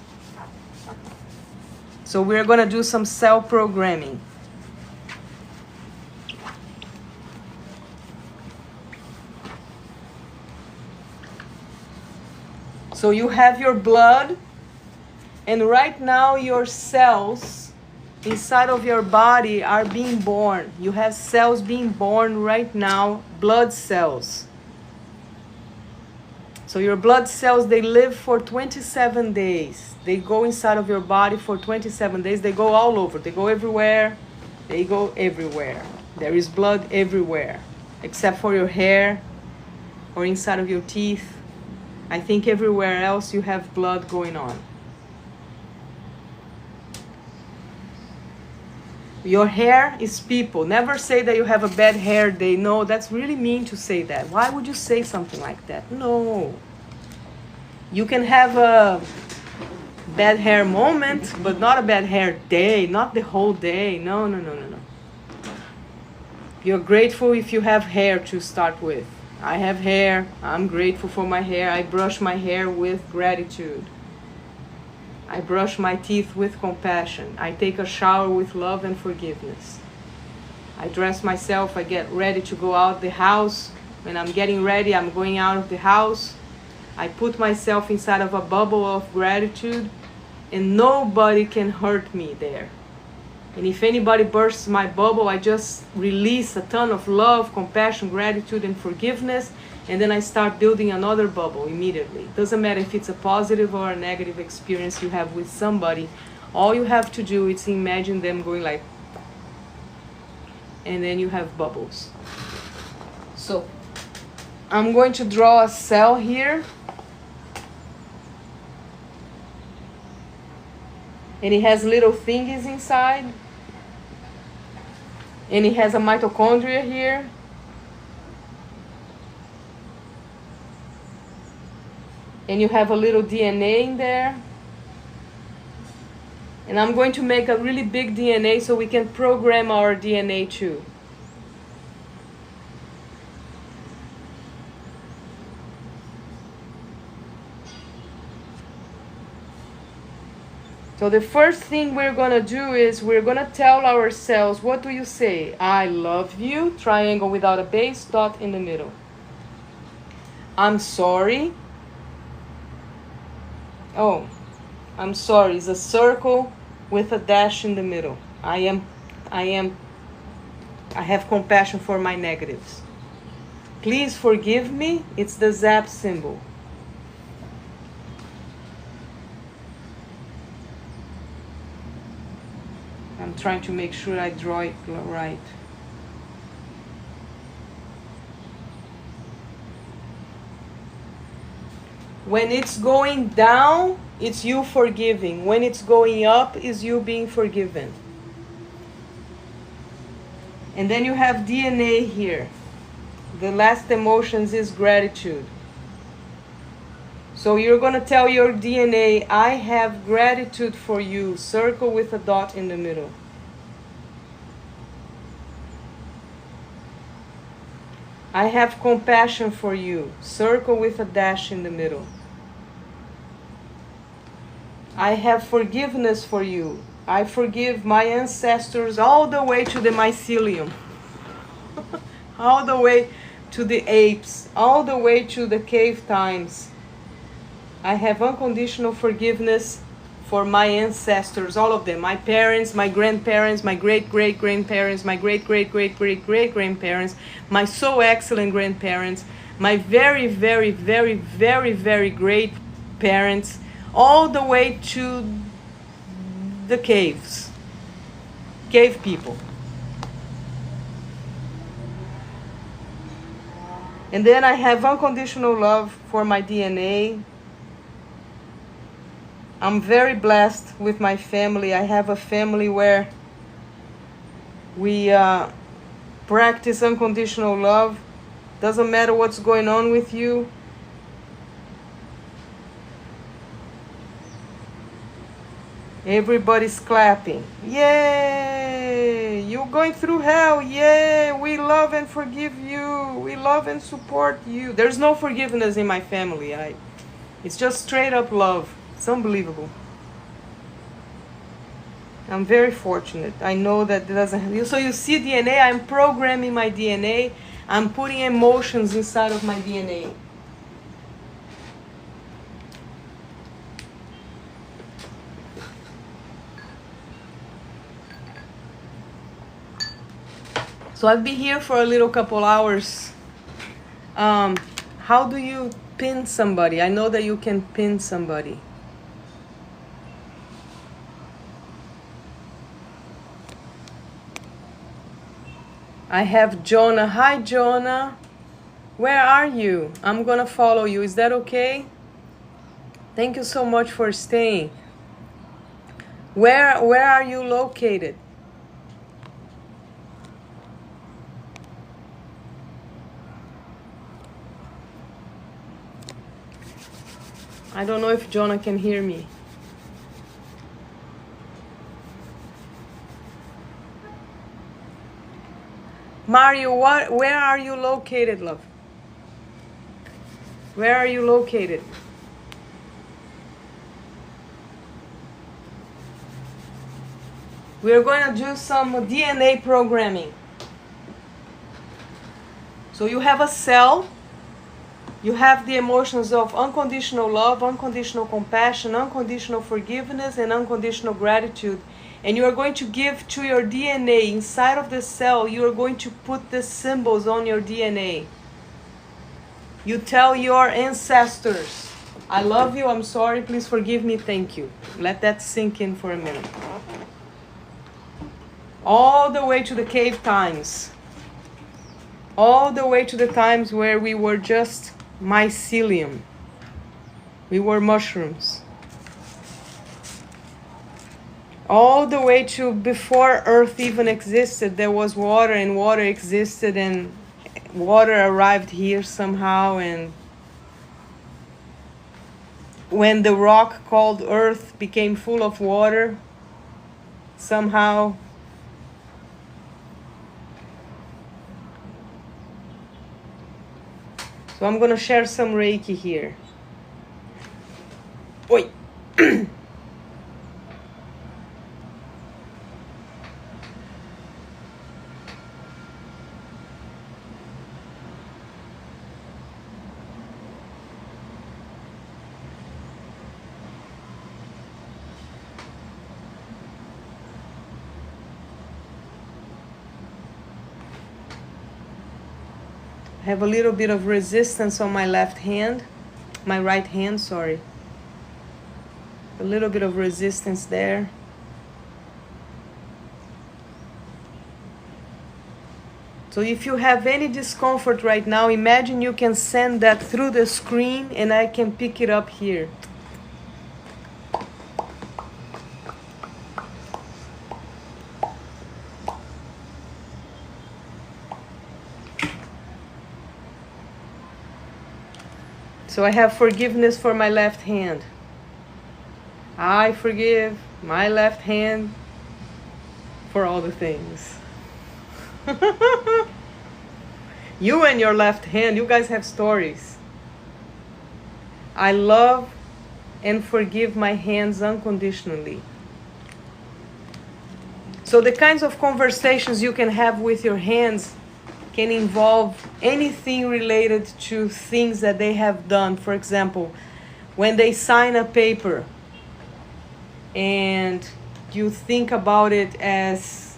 So we're going to do some cell programming. So you have your blood, and right now your cells inside of your body are being born. You have cells being born right now, blood cells. So your blood cells, they live for 27 days. They go inside of your body for 27 days. They go all over. They go everywhere. They go everywhere. There is blood everywhere, except for your hair or inside of your teeth. I think everywhere else you have blood going on. Your hair is people. Never say that you have a bad hair day. No, that's really mean to say that. Why would you say something like that? No. You can have a bad hair moment, but not a bad hair day, not the whole day. No, no, no, no, no. You're grateful if you have hair to start with. I have hair. I'm grateful for my hair. I brush my hair with gratitude. I brush my teeth with compassion. I take a shower with love and forgiveness. I dress myself. I get ready to go out the house. When I'm getting ready, I'm going out of the house. I put myself inside of a bubble of gratitude, and nobody can hurt me there. And if anybody bursts my bubble, I just release a ton of love, compassion, gratitude, and forgiveness, and then I start building another bubble immediately. Doesn't matter if it's a positive or a negative experience you have with somebody. All you have to do is imagine them going like, and then you have bubbles. So I'm going to draw a cell here. And it has little thingies inside. And it has a mitochondria here. And you have a little DNA in there. And I'm going to make a really big DNA so we can program our DNA too. So the first thing we're going to do is we're going to tell ourselves, what do you say? I love you, triangle without a base, dot in the middle. I'm sorry. Oh, I'm sorry, it's a circle with a dash in the middle. I have compassion for my negatives. Please forgive me, it's the zap symbol. I'm trying to make sure I draw it right. When it's going down, it's you forgiving. When it's going up, it's you being forgiven. And then you have DNA here. The last emotions is gratitude. So you're going to tell your DNA, I have gratitude for you. Circle with a dot in the middle. I have compassion for you. Circle with a dash in the middle. I have forgiveness for you. I forgive my ancestors all the way to the mycelium. All the way to the apes. All the way to the cave times. I have unconditional forgiveness for my ancestors, all of them. My parents, my grandparents, my great-great-grandparents, my great-great-great-great-great-grandparents, my so excellent grandparents, my very, very, very, very, very great parents, all the way to the caves, cave people. And then I have unconditional love for my DNA. I'm very blessed with my family. I have a family where we practice unconditional love. Doesn't matter what's going on with you. Everybody's clapping. Yay! You're going through hell. Yay! We love and forgive you. We love and support you. There's no forgiveness in my family. It's just straight up love. It's unbelievable. I'm very fortunate. I know that it doesn't. So you see DNA, I'm programming my DNA. I'm putting emotions inside of my DNA. So I'll be here for a little couple hours. How do you pin somebody? I know that you can pin somebody. I have Jonah. Hi, Jonah. Where are you? I'm gonna follow you. Is that okay? Thank you so much for staying. Where are you located? I don't know if Jonah can hear me. Mario, where are you located, love? Where are you located? We're going to do some DNA programming. So you have a cell. You have the emotions of unconditional love, unconditional compassion, unconditional forgiveness, and unconditional gratitude. And you are going to give to your DNA inside of the cell, you are going to put the symbols on your DNA. You tell your ancestors, I love you, I'm sorry, please forgive me, thank you. Let that sink in for a minute. All the way to the cave times. All the way to the times where we were just mycelium. We were mushrooms. All the way to before Earth even existed, there was water, and water existed, and water arrived here somehow. And when the rock called Earth became full of water, somehow so I'm gonna share some Reiki here. Oi. I have a little bit of resistance on my left hand, my right hand, sorry. A little bit of resistance there. So if you have any discomfort right now, imagine you can send that through the screen and I can pick it up here. So I have forgiveness for my left hand. I forgive my left hand for all the things. You and your left hand, you guys have stories. I love and forgive my hands unconditionally. So the kinds of conversations you can have with your hands can involve anything related to things that they have done. For example, when they sign a paper and you think about it as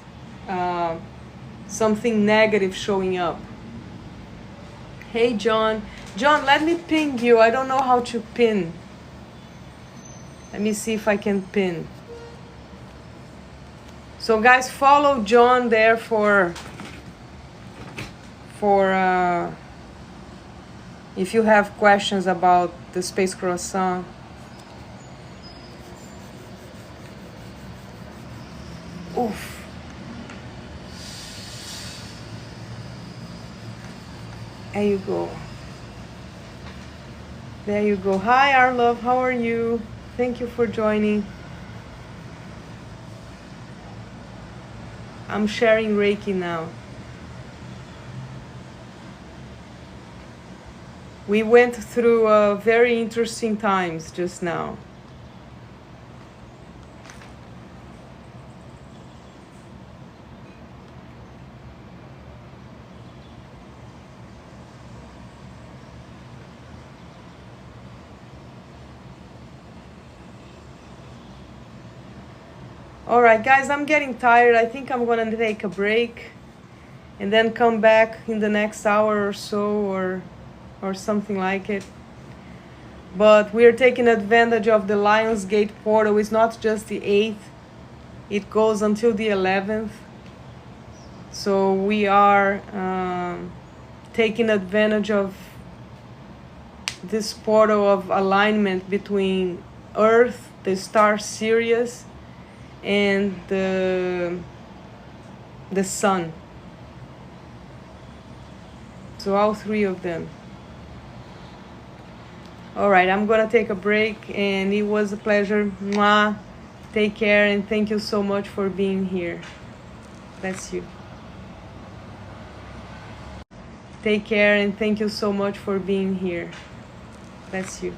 something negative showing up. Hey, John. John, let me ping you. I don't know how to pin. Let me see if I can pin. So guys, follow John there for if you have questions about the space croissant. Oof. There you go. There you go. Hi, our love. How are you? Thank you for joining. I'm sharing Reiki now. We went through very interesting times just now. All right, guys, I'm getting tired. I think I'm going to take a break and then come back in the next hour or so, or something like it. But we're taking advantage of the Lionsgate portal. It's not just the 8th. It goes until the 11th. So we are taking advantage of this portal of alignment between Earth, the star Sirius, and the Sun. So all three of them. All right, I'm gonna take a break, and it was a pleasure. Mwah. Take care, and thank you so much for being here. Bless you. Take care, and thank you so much for being here. Bless you.